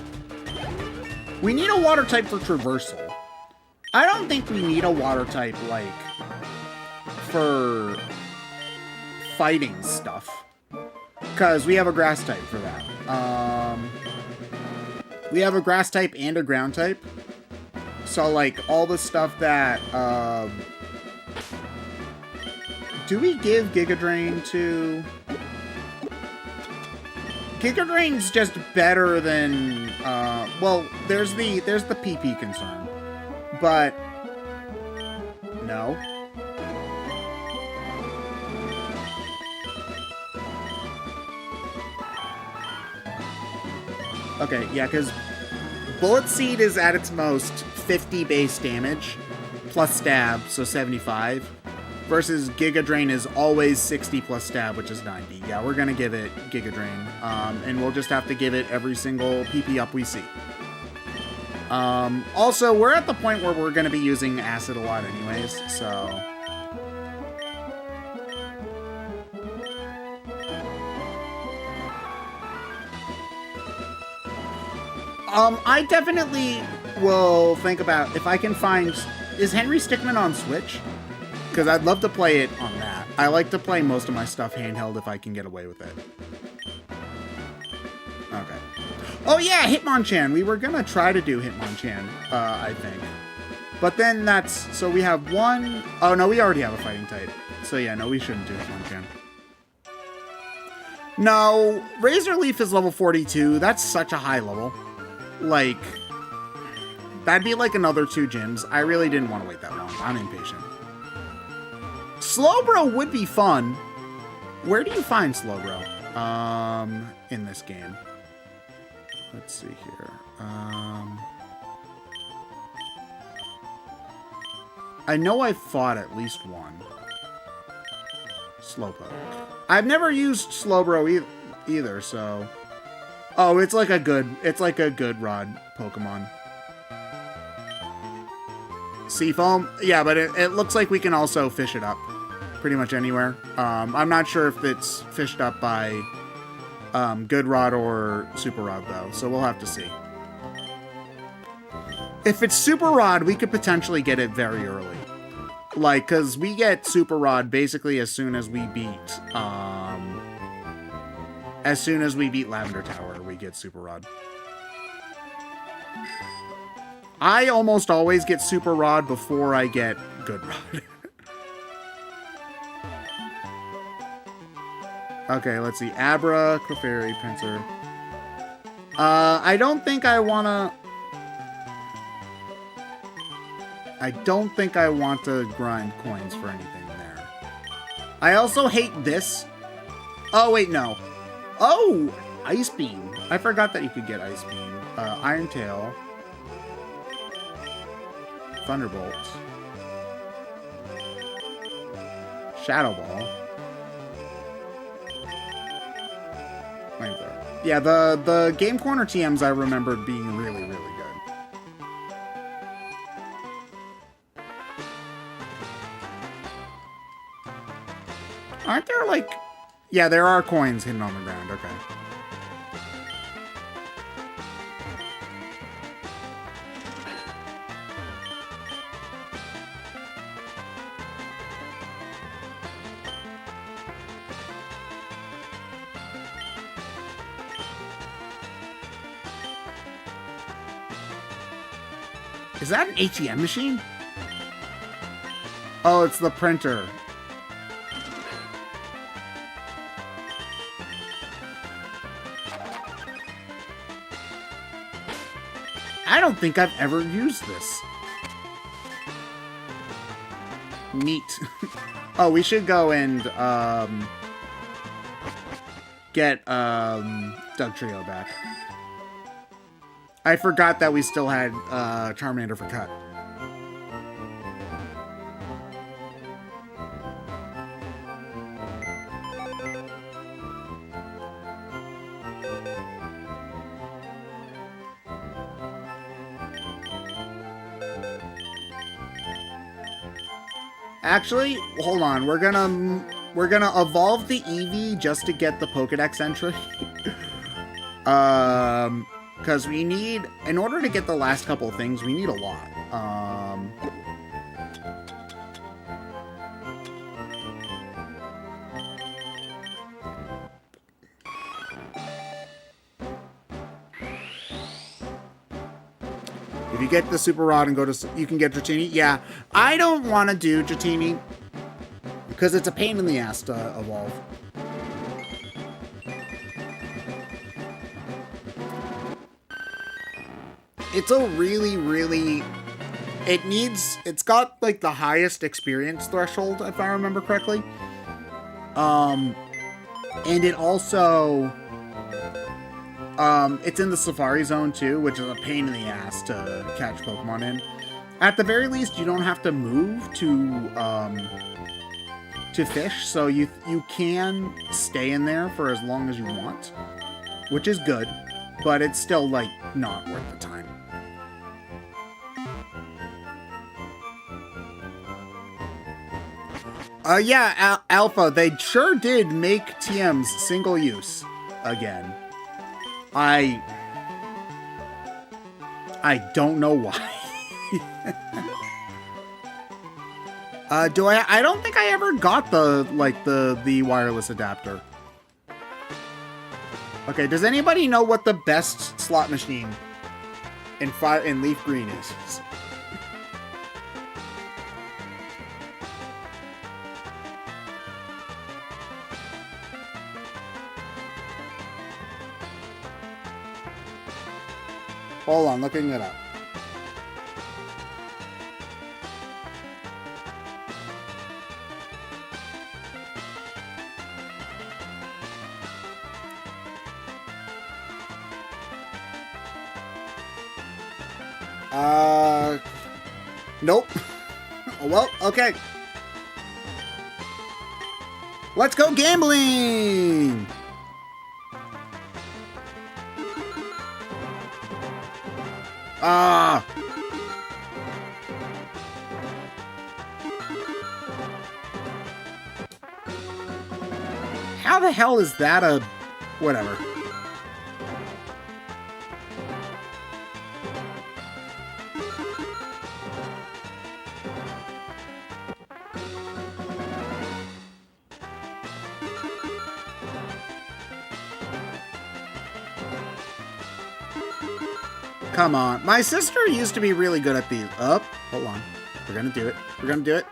A: we need a water type for traversal. I don't think we need a water type, like, for fighting stuff. Because we have a grass type for that. We have a grass type and a ground type. So, like, all the stuff that... do we give Giga Drain to... Giga Drain's just better than... well, there's the PP concern. But... No. Okay, yeah, because Bullet Seed is at its most 50 base damage, plus stab, so 75. Versus Giga Drain is always 60 plus stab, which is 90. Yeah, we're gonna give it Giga Drain. And we'll just have to give it every single PP up we see. Also, we're at the point where we're gonna be using Acid a lot anyways, so... I definitely will think about if I can find... Is Henry Stickmin on Switch? Because I'd love to play it on that. I like to play most of my stuff handheld if I can get away with it. Okay. Oh yeah, Hitmonchan! We were gonna try to do Hitmonchan, I think. But then that's... So we have one... Oh no, we already have a fighting type. So yeah, no, we shouldn't do Hitmonchan. No, Razor Leaf is level 42. That's such a high level. Like... That'd be like another 2 gyms. I really didn't want to wait that long. I'm impatient. Slowbro would be fun. Where do you find Slowbro? In this game. Let's see here. I know I've fought at least one. Slowpoke. I've never used Slowbro either, so... Oh, it's like a good rod Pokemon. Seafoam? Yeah, but it looks like we can also fish it up pretty much anywhere. I'm not sure if it's fished up by Good Rod or Super Rod, though, so we'll have to see. If it's Super Rod, we could potentially get it very early. Like, because we get Super Rod basically as soon as we beat... as soon as we beat Lavender Tower, we get Super Rod. I almost always get Super Rod before I get Good Rod. Okay, let's see. Abra, Clefairy, Pinsir. I don't think I want to grind coins for anything there. I also hate this. Oh, wait, no. Oh! Ice Beam. I forgot that you could get Ice Beam. Iron Tail. Thunderbolt. Shadow Ball. Flamethrower. Yeah, the Game Corner TMs I remembered being really, really good. Aren't there, like... Yeah, there are coins hidden on the ground. Okay. Is that an ATM machine? Oh, it's the printer. I don't think I've ever used this. Neat. Oh, we should go and get Doug Trio back. I forgot that we still had Charmander for cut. Actually, hold on. We're gonna evolve the Eevee just to get the Pokedex entry. Because we need, in order to get the last couple of things, we need a lot. If you get the Super Rod and go to, you can get Dratini. Yeah, I don't want to do Dratini because it's a pain in the ass to evolve. It's a really, it's got like the highest experience threshold, if I remember correctly. And it also, it's in the Safari Zone too, which is a pain in the ass to catch Pokemon in. At the very least, you don't have to move to fish, so you can stay in there for as long as you want, which is good, but it's still like not worth the time. Yeah, Alpha, they sure did make TMs single use again. I don't know why. I don't think I ever got the wireless adapter. Okay, does anybody know what the best slot machine in Leaf Green is? Hold on, looking it up. Nope. Oh, well, okay. Let's go gambling! How the hell is that a... whatever. Come on. My sister used to be really good at these. Hold on. We're gonna do it. We're gonna do it.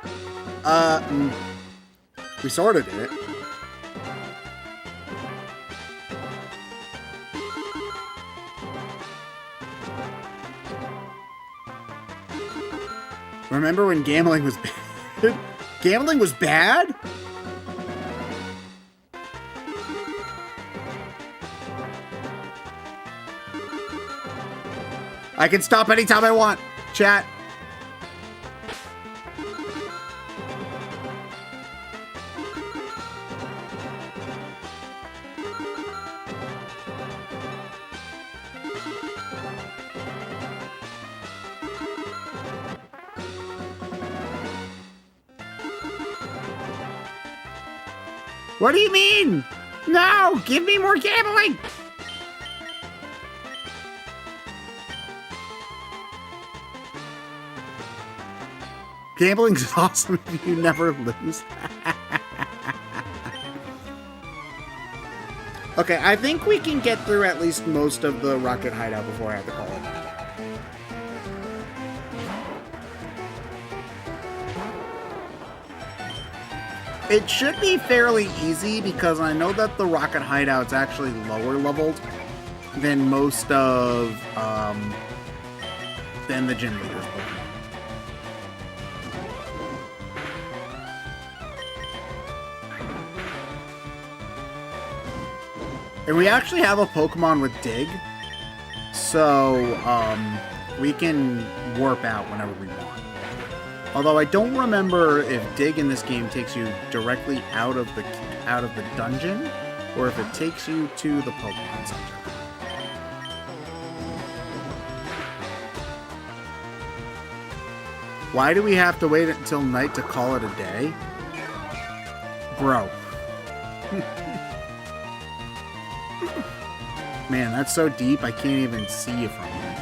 A: We sort of did it. Remember when gambling was bad? Gambling was bad? I can stop anytime I want. Chat. What do you mean? No, give me more gambling. Gambling's awesome if you never lose. Okay, I think we can get through at least most of the Rocket Hideout before I have to call it. It should be fairly easy because I know that the Rocket Hideout's actually lower leveled than most of than the gym leader's Pokemon. And we actually have a Pokemon with Dig, so we can warp out whenever we want. Although I don't remember if Dig in this game takes you directly out of the dungeon, or if it takes you to the Pokemon Center. Why do we have to wait until night to call it a day? Bro. Man, that's so deep, I can't even see you from here.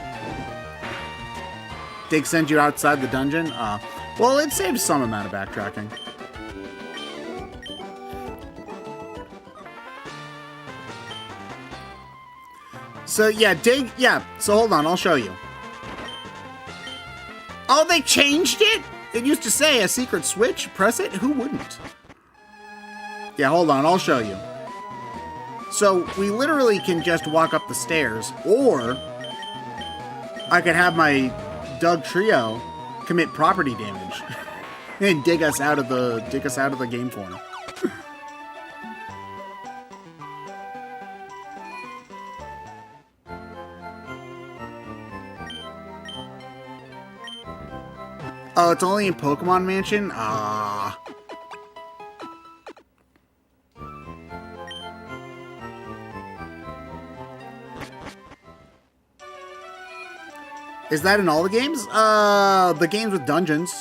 A: Dig sends you outside the dungeon? Well, it saves some amount of backtracking. So, yeah, Dig... Yeah, so hold on, I'll show you. Oh, they changed it? It used to say a secret switch. Press it? Who wouldn't? Yeah, hold on, I'll show you. So, we literally can just walk up the stairs, or I could have my Doug Trio commit property damage and dig us out of the game corner. Oh, it's only in Pokemon Mansion? Ah. Is that in all the games? The games with dungeons.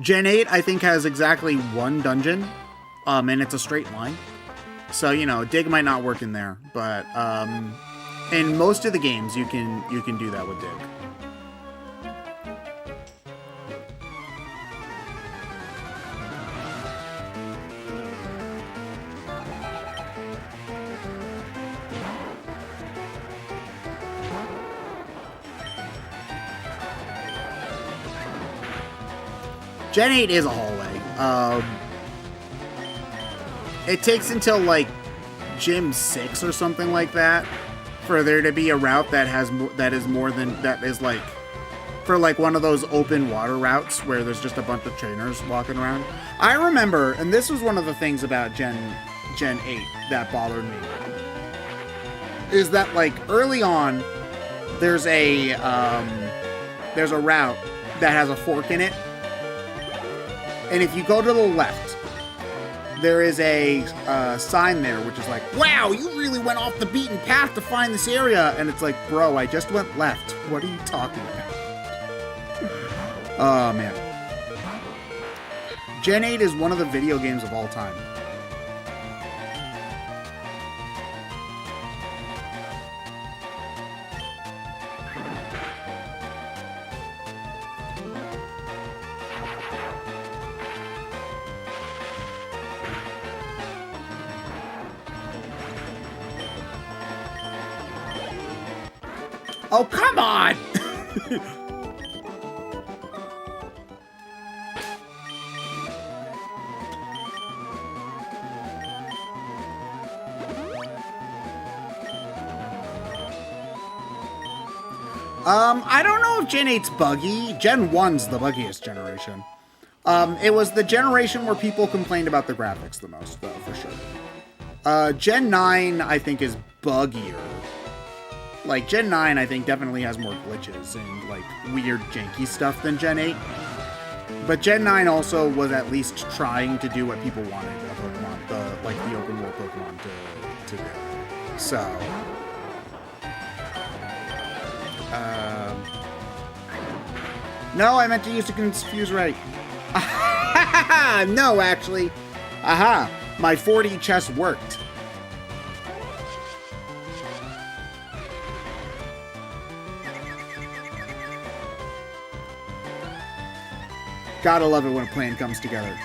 A: Gen 8, I think, has exactly one dungeon. And it's a straight line. So, you know, Dig might not work in there. But, in most of the games, you can do that with Dig. Gen 8 is a hallway. It takes until, like, Gym 6 or something like that for there to be a route that is, like, for, like, one of those open water routes where there's just a bunch of trainers walking around. I remember, and this was one of the things about Gen 8 that bothered me, is that, like, early on, there's a route that has a fork in it. And if you go to the left, there is a sign there which is like, wow, you really went off the beaten path to find this area. And it's like, bro, I just went left. What are you talking about? Oh, man. Gen 8 is one of the video games of all time. Oh, come on! I don't know if Gen 8's buggy. Gen 1's the buggiest generation. It was the generation where people complained about the graphics the most, though, for sure. Gen 9, I think, is buggier. Like, Gen 9, I think, definitely has more glitches and, like, weird, janky stuff than Gen 8. But Gen 9 also was at least trying to do what people wanted a Pokemon, the open world Pokemon to do. So, no, I meant to use the Confuse Ray. No, actually. Aha, my 4D chess worked. Gotta love it when a plan comes together.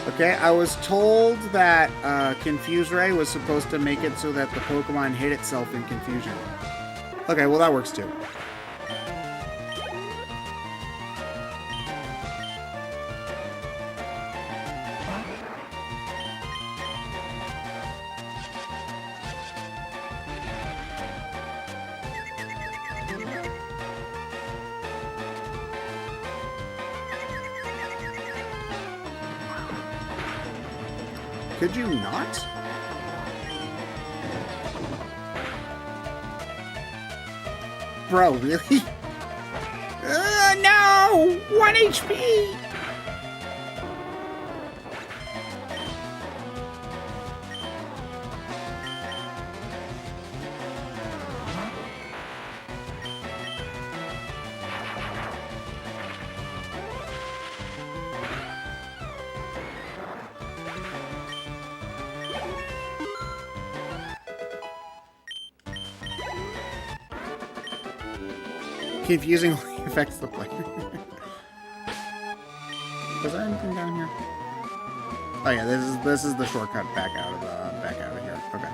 A: Okay, I was told that Confuse Ray was supposed to make it so that the Pokemon hit itself in confusion. Okay, well that works too. Could you not? Bro, really? No! 1 HP! Confusingly affects the player. Was there anything down here? Oh yeah, this is the shortcut back out of here. Okay.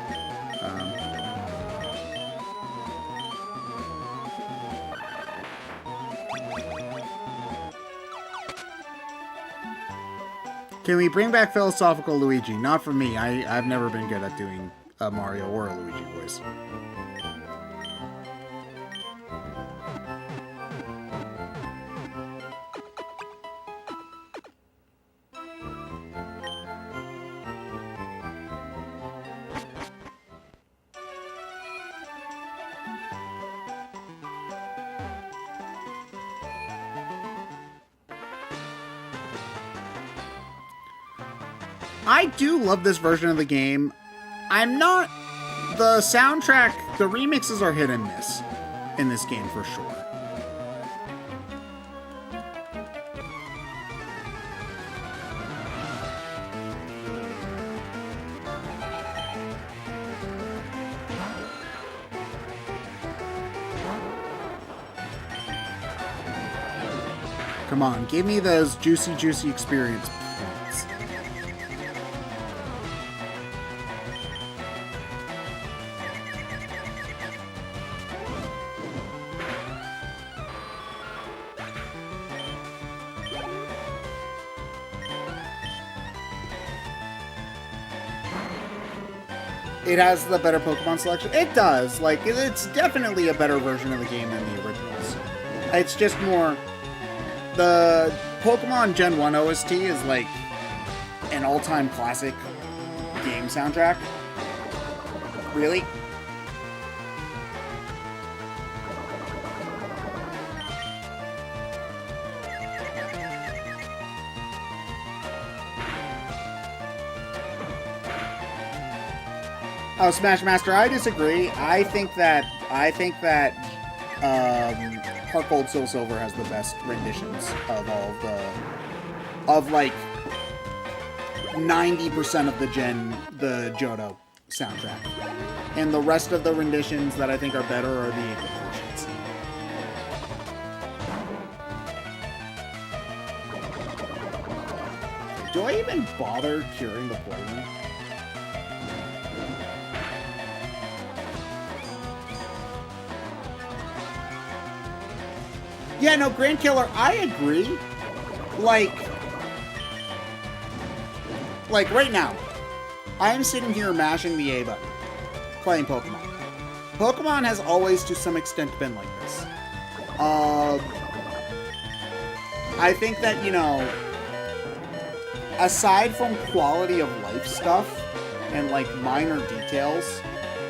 A: Can we bring back philosophical Luigi? Not for me. I've never been good at doing a Mario or a Luigi voice. I do love this version of the game. I'm not... The soundtrack, the remixes are hit and miss in this game for sure. Come on, give me those juicy, juicy experience points. It has the better Pokemon selection. It does. Like, it's definitely a better version of the game than the originals. It's just more... The Pokemon Gen 1 OST is like an all-time classic game soundtrack. Really? Oh, Smash Master, I disagree. I think that Heart Gold Soul Silver has the best renditions of all of like 90% of the Johto soundtrack. And the rest of the renditions that I think are better are the 8-bit versions. Do I even bother curing the poison? Yeah, no, Grand Killer, I agree. Like right now, I am sitting here mashing the A button, playing Pokemon. Pokemon has always, to some extent, been like this. I think that, you know, aside from quality of life stuff and, like, minor details,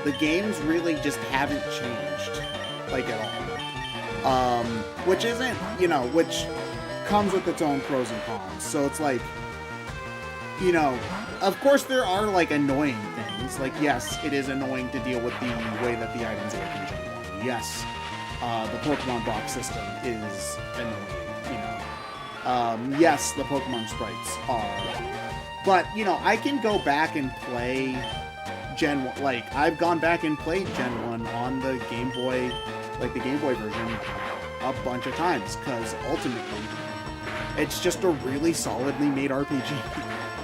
A: the games really just haven't changed, like, at all. Which isn't, you know, which comes with its own pros and cons. So it's like, you know, of course there are, like, annoying things. Like, yes, it is annoying to deal with the way that the items work in Gen 1. Yes, the Pokemon box system is annoying, you know. Yes, the Pokemon sprites are. But, you know, I can go back and play Gen 1. Like, I've gone back and played Gen 1 on the Game Boy, like the Game Boy version, a bunch of times, because ultimately it's just a really solidly made RPG.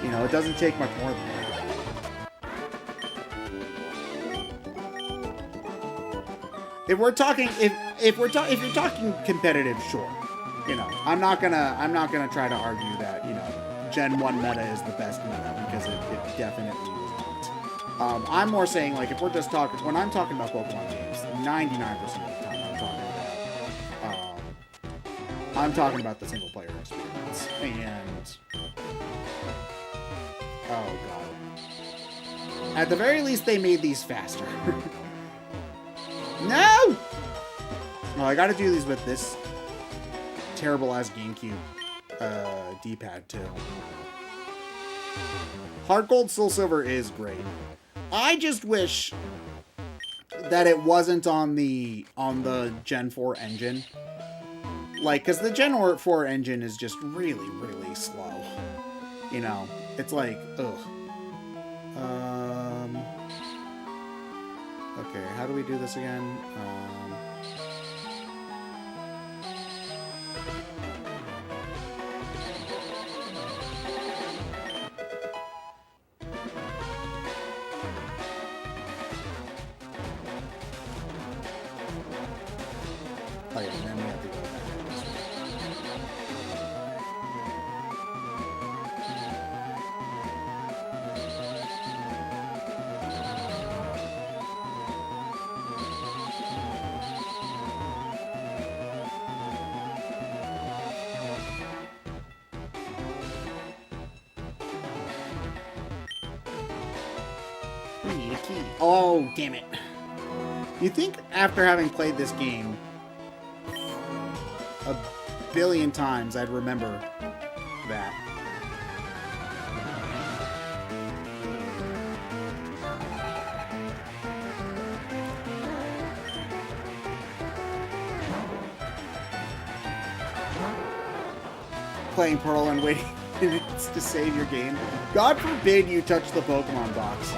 A: You know, it doesn't take much more than that. If we're talking, if you're talking competitive, sure. You know, I'm not gonna try to argue that, you know, Gen 1 meta is the best meta, because it definitely is not. I'm more saying, like, if we're just talking, when I'm talking about Pokemon games, 99% of the time I'm talking about the single player experience. And oh god. At the very least, they made these faster. No! Oh, I gotta do these with this terrible-ass GameCube D-pad, too. Heart Gold, Soul Silver is great. I just wish that it wasn't on the Gen 4 engine. Like, because the Gen 4 engine is just really, really slow. You know, it's like, ugh. Okay, how do we do this again? Oh yeah, then we have to go back this way. We need a key. Oh, damn it. You think after having played this game a billion times, I'd remember that. Playing Pearl and waiting minutes to save your game. God forbid you touch the Pokemon box.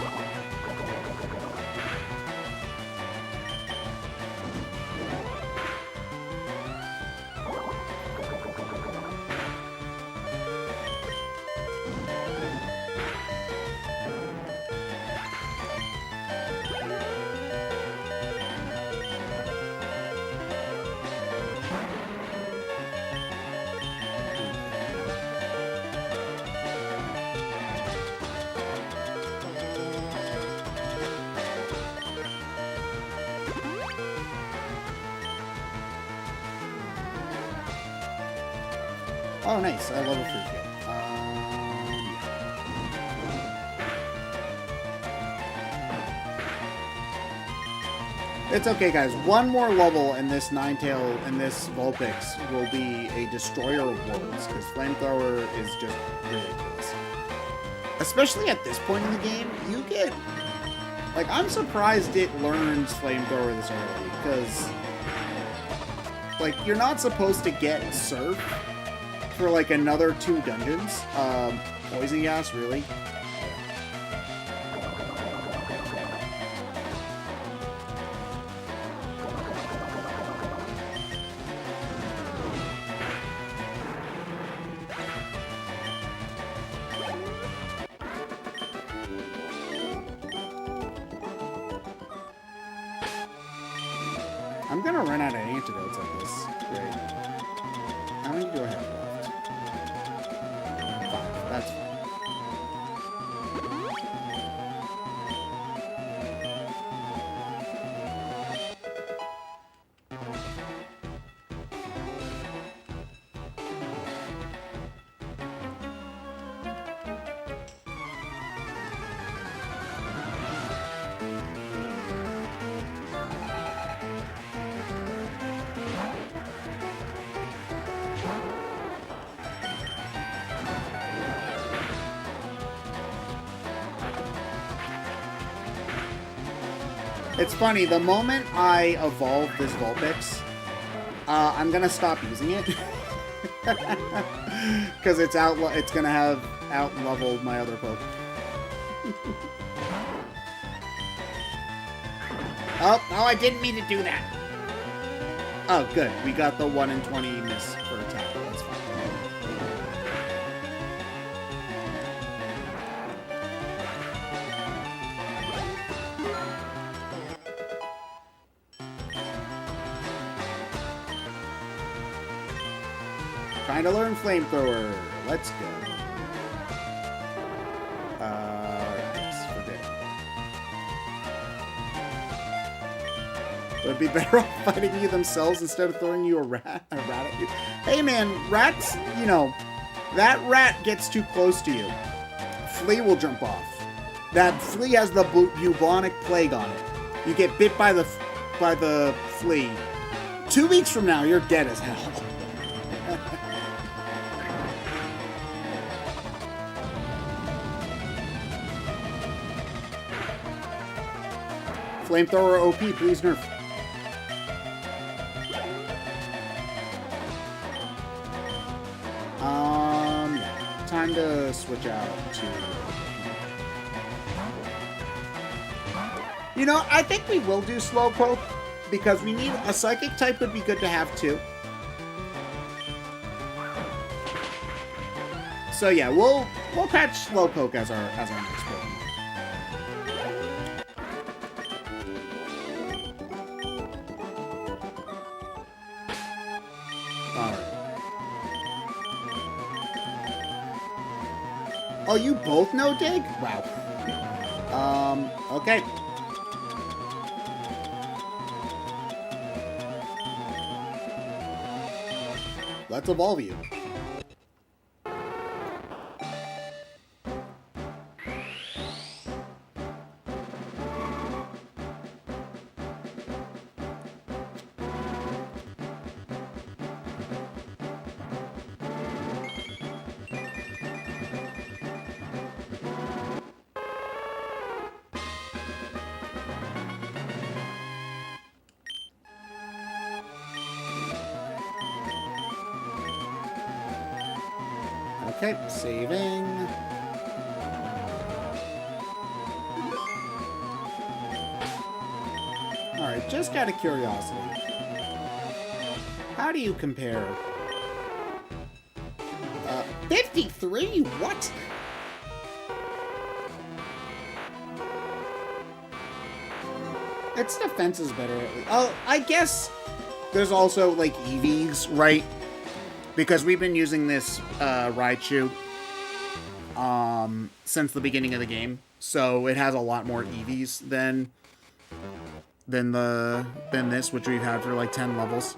A: Oh, nice. I love a fruit kill. It's okay, guys. One more level in this Ninetale and this Vulpix will be a destroyer of worlds, because Flamethrower is just ridiculous. Especially at this point in the game, you get... Like, I'm surprised it learns Flamethrower this early, because... Like, you're not supposed to get Surf for like another 2 dungeons. Poison gas, really? I'm gonna run out of antidotes like this. Great. How many do I have left? 5. That's fine. It's funny, the moment I evolve this Vulpix, I'm gonna stop using it. Because it's gonna have out-leveled my other Pokemon. Oh, no, I didn't mean to do that. Oh, good. We got the 1 in 20 miss for attack. That's fine. Trying to learn Flamethrower. Let's go. Yes, forbid. Would it be better off fighting you themselves instead of throwing you a rat at you? Hey man, rats, you know, that rat gets too close to you. Flea will jump off. That flea has the bubonic plague on it. You get bit by the flea. 2 weeks from now, you're dead as hell. Flamethrower OP, please nerf. Yeah. Time to switch out to... You know, I think we will do Slowpoke, because we need... A Psychic type would be good to have, too. So yeah, we'll catch Slowpoke as our next Pokemon. Oh, you both know Dig? Wow. Okay. Let's evolve you. Okay, saving. Alright, just out of curiosity. How do you compare? 53? What? Its defense is better. Oh, I guess there's also, like, EVs, right? Because we've been using this Raichu since the beginning of the game, so it has a lot more EVs than this, which we've had for like 10 levels,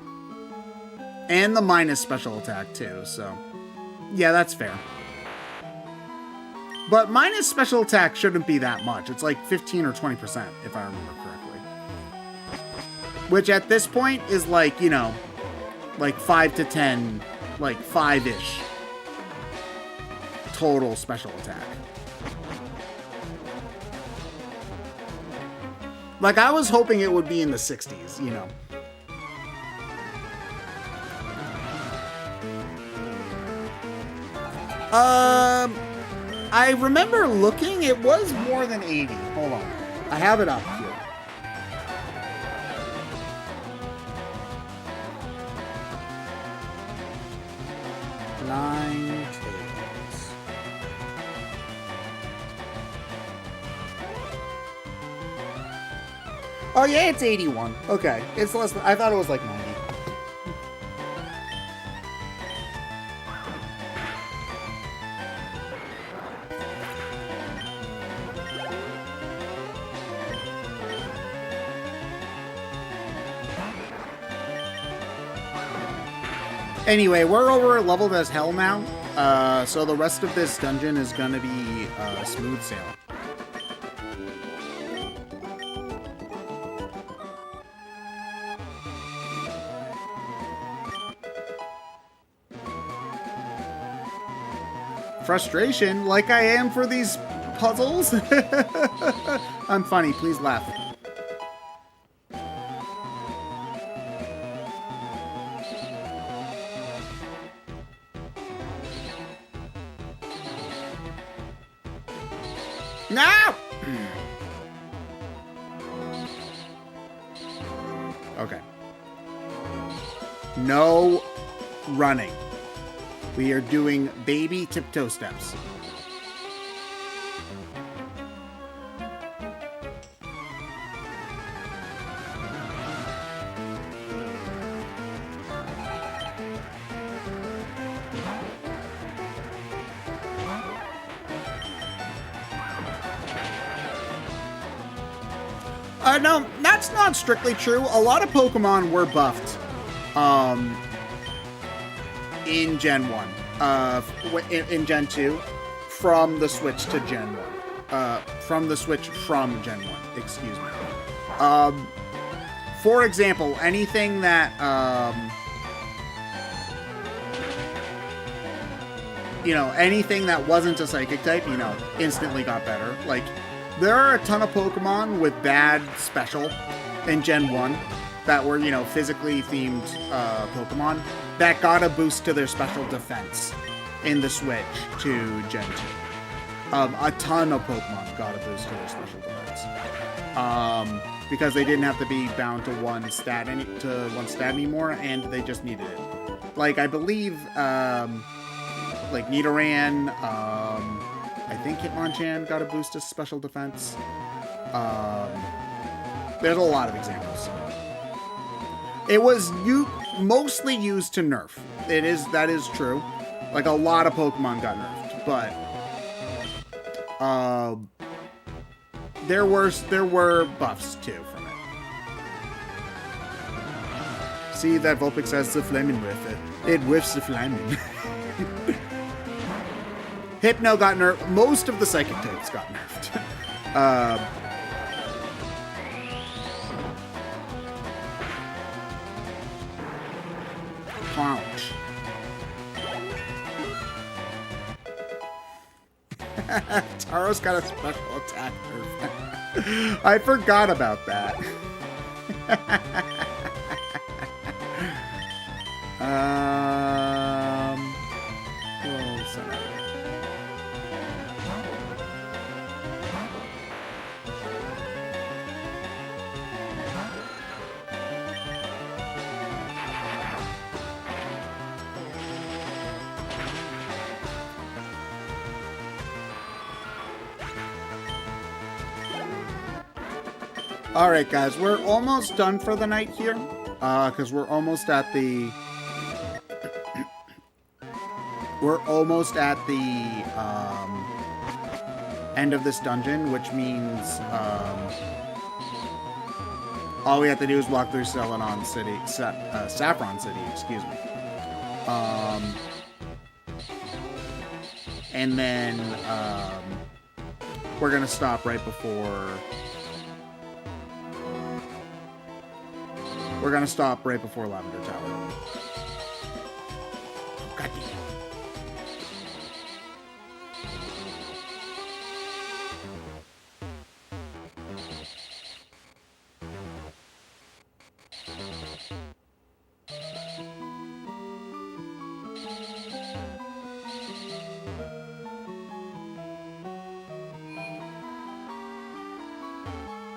A: and the minus special attack too. So yeah, that's fair. But minus special attack shouldn't be that much. It's like 15 or 20%, if I remember correctly. Which at this point is like, you know, like 5 to 10. Like 5-ish total special attack. Like, I was hoping it would be in the 60s, you know. I remember looking, it was more than 80. Hold on. I have it up here. Oh yeah, it's 81. Okay, it's less than, I thought it was like 90. Anyway, we're over leveled as hell now, so the rest of this dungeon is gonna be smooth sail. Frustration, like I am for these puzzles. I'm funny, please laugh. No! Okay. No running. We are doing baby tiptoe steps. No, that's not strictly true. A lot of Pokemon were buffed in Gen 1, in Gen 2, from the switch to Gen 1. from the Switch from Gen 1. Excuse me. For example, anything that, you know, anything that wasn't a Psychic type, you know, instantly got better. Like, there are a ton of Pokemon with bad special in Gen 1 that were, you know, physically themed Pokemon that got a boost to their special defense in the Switch to Gen 2. A ton of Pokemon got a boost to their special defense. Because they didn't have to be bound to one stat anymore, and they just needed it. Like, I believe, like Nidoran, I think Hitmonchan got a boost to special defense. There's a lot of examples. It was mostly used to nerf. That is true. Like, a lot of Pokemon got nerfed, but there were buffs too from it. See, that Vulpix has the Flamin' Whiff. It whiffs the Flamin'. Hypno got nerfed. Most of the Psychic types got nerfed. Ouch. Taro's got a special attack nerf. I forgot about that. Alright guys, we're almost done for the night here, because we're almost at the end of this dungeon, which means all we have to do is walk through Saffron City, excuse me. And then we're gonna stop right before Lavender Tower. God damn.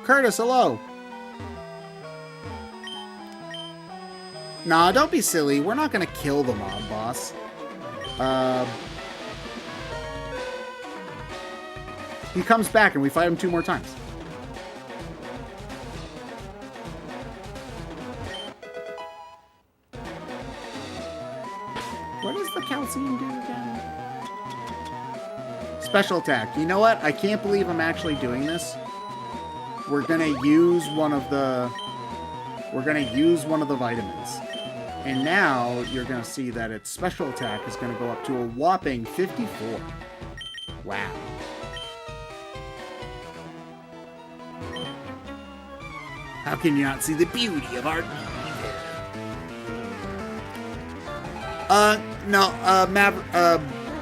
A: Curtis, hello. Nah, don't be silly. We're not gonna kill the mob boss. He comes back and we fight him 2 more times. What does the calcium do again? Special attack. You know what? I can't believe I'm actually doing this. We're gonna use one of the vitamins. And now you're going to see that its special attack is going to go up to a whopping 54. Wow. How can you not see the beauty of our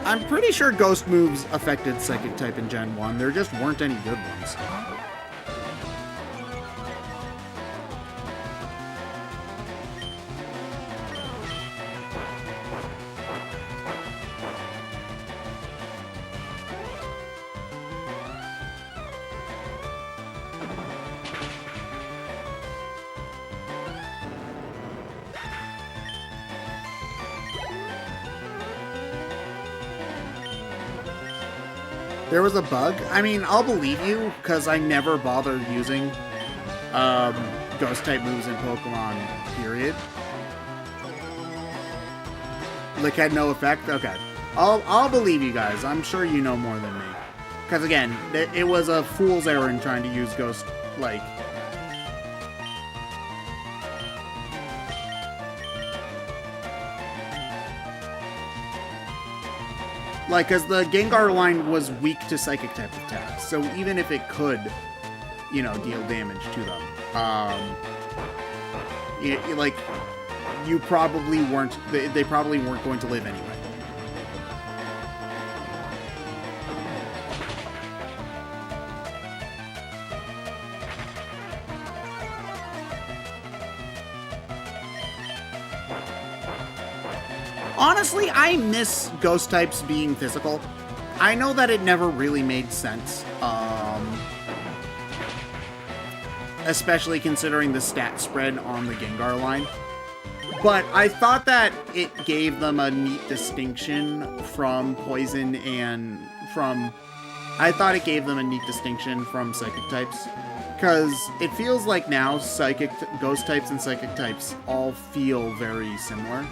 A: I'm pretty sure Ghost moves affected Psychic type in Gen 1. There just weren't any good ones. There was a bug? I mean, I'll believe you, because I never bothered using Ghost-type moves in Pokemon, period. Lick had no effect? Okay. I'll believe you guys. I'm sure you know more than me. Because, again, it was a fool's errand trying to use Ghost, like... Like, because the Gengar line was weak to Psychic type attacks, so even if it could, you know, deal damage to them, like, you probably weren't, they probably weren't going to live anyway. Honestly, I miss ghost types being physical. I know that it never really made sense, especially considering the stat spread on the Gengar line. But I thought that it gave them a neat distinction from Poison and from... I thought it gave them a neat distinction from Psychic types. Because it feels like now ghost types and Psychic types all feel very similar.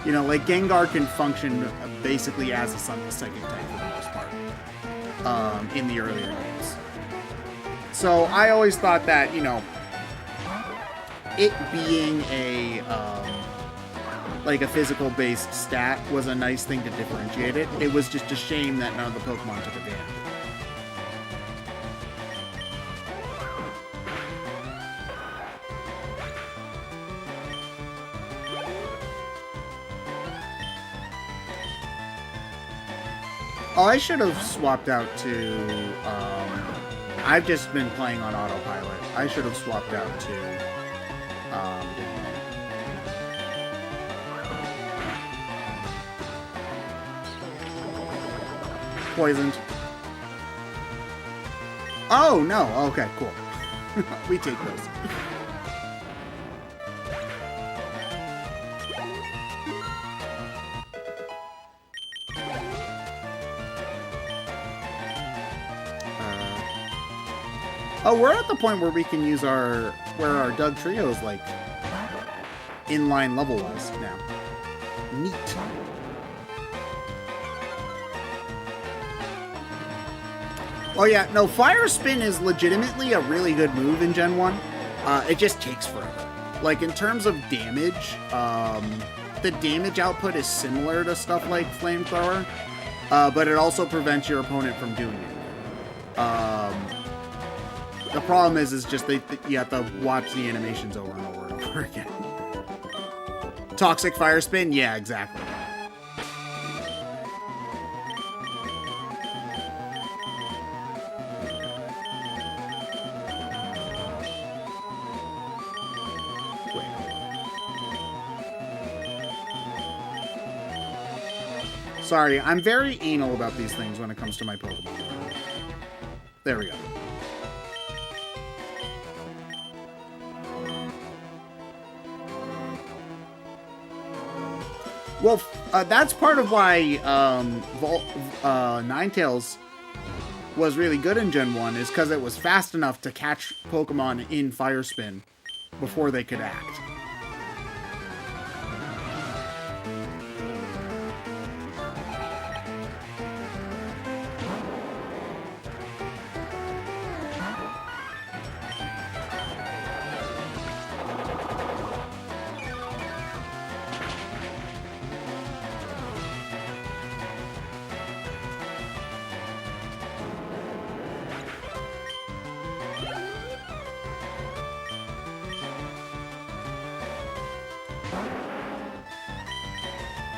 A: You know, like, Gengar can function basically as a Psychic type for the most part, in the earlier games. So, I always thought that, you know, it being a physical-based stat was a nice thing to differentiate it. It was just a shame that none of the Pokemon took advantage. Oh, I should have swapped out to, I've just been playing on autopilot. I should have swapped out to, Poisoned. Oh, no. Okay, cool. We take those. Oh, we're at the point where we can use where our Doug Trio is, like, inline level-wise now. Neat. Oh yeah, no, Fire Spin is legitimately a really good move in Gen 1. It just takes forever. Like, in terms of damage, the damage output is similar to stuff like Flamethrower, but it also prevents your opponent from doing it. The problem is just you have to watch the animations over and over and over again. Toxic Fire Spin? Yeah, exactly. Sorry, I'm very anal about these things when it comes to my Pokemon. There we go. Well, that's part of why Ninetales was really good in Gen 1, is because it was fast enough to catch Pokemon in Fire Spin before they could act.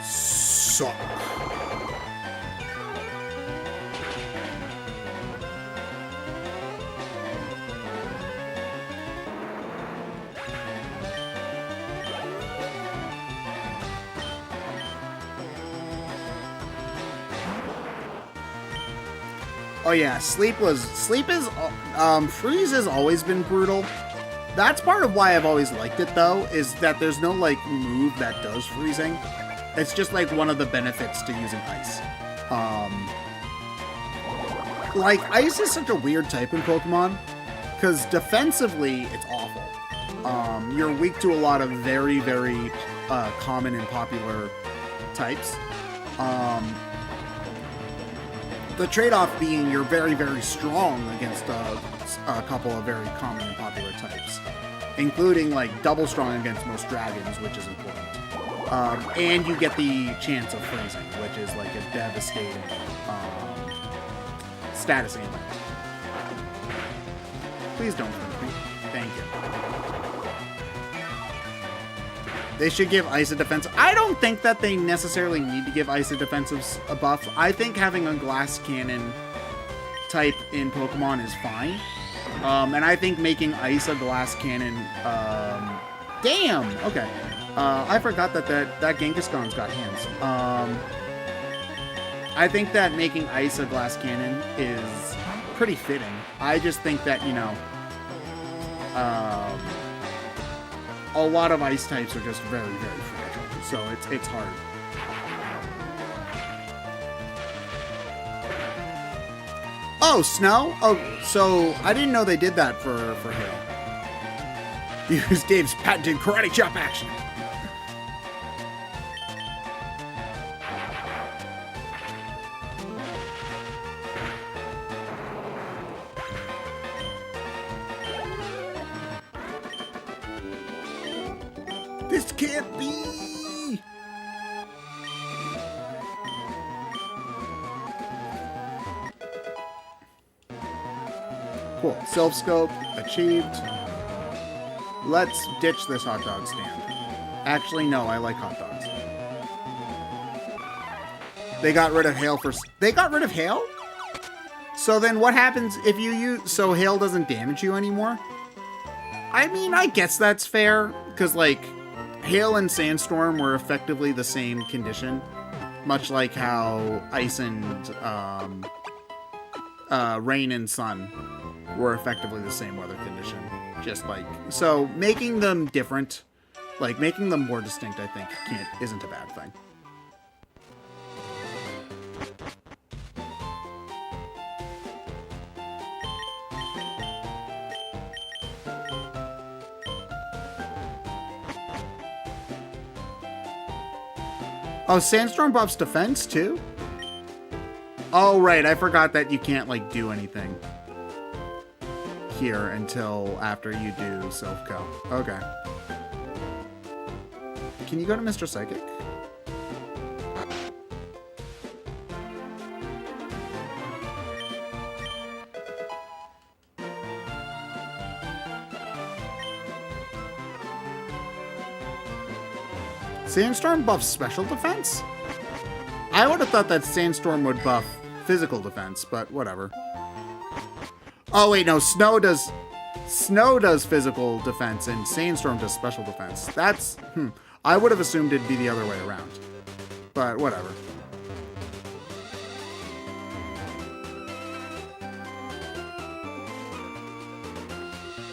A: Suck. Oh yeah, Freeze has always been brutal. That's part of why I've always liked it though, is that there's no like move that does freezing. It's just like one of the benefits to using ice. Like, ice is such a weird type in Pokemon, because defensively, it's awful. You're weak to a lot of very, very common and popular types. The trade-off being you're very, very strong against a couple of very common and popular types, including, like, double strong against most dragons, which is important. And you get the chance of freezing, which is like a devastating status ailment. Please don't freeze me. Thank you. They should give Ice a defense. I don't think that they necessarily need to give Ice a defensive a buff. I think having a glass cannon type in Pokemon is fine. And I think making Ice a glass cannon... damn! Okay. I forgot that Genghis-Khan's got hands. I think that making Ice a glass cannon is pretty fitting. I just think that, you know... a lot of ice types are just very, very fragile, so it's hard. Oh, snow? Oh, so I didn't know they did that for Hail. Use Dave's patented karate chop action. This can't be! Cool. Self-scope achieved. Let's ditch this hot dog stand. Actually, no, I like hot dogs. They got rid of Hail for... They got rid of Hail? So then what happens if you use... So Hail doesn't damage you anymore? I mean, I guess that's fair. Because, like... Hail and Sandstorm were effectively the same condition, much like how Ice and Rain and Sun were effectively the same weather condition. Just like, so making them different, like making them more distinct, I think isn't a bad thing. Oh, Sandstorm buffs defense, too? Oh, right. I forgot that you can't, like, do anything here until after you do Self-Co. Okay. Can you go to Mr. Psychic? Sandstorm buffs special defense? I would have thought that Sandstorm would buff physical defense, but whatever. Oh wait, no, Snow does physical defense and Sandstorm does special defense. That's, I would have assumed it'd be the other way around. But whatever.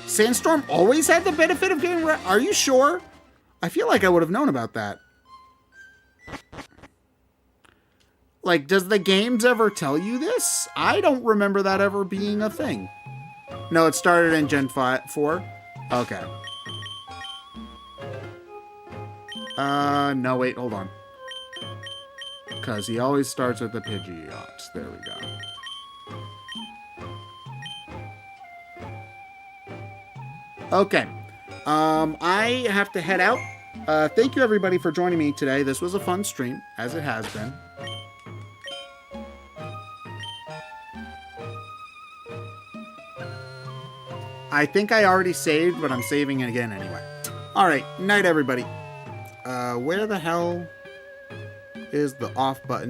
A: Sandstorm always had the benefit of getting Are you sure? I feel like I would have known about that. Like, does the games ever tell you this? I don't remember that ever being a thing. No, it started in Gen 4? Okay. No, wait, hold on. Because he always starts with the Pidgeot. There we go. Okay. I have to head out. Thank you everybody for joining me today. This was a fun stream, as it has been. I think I already saved, but I'm saving it again anyway. Alright, night everybody. Where the hell is the off button?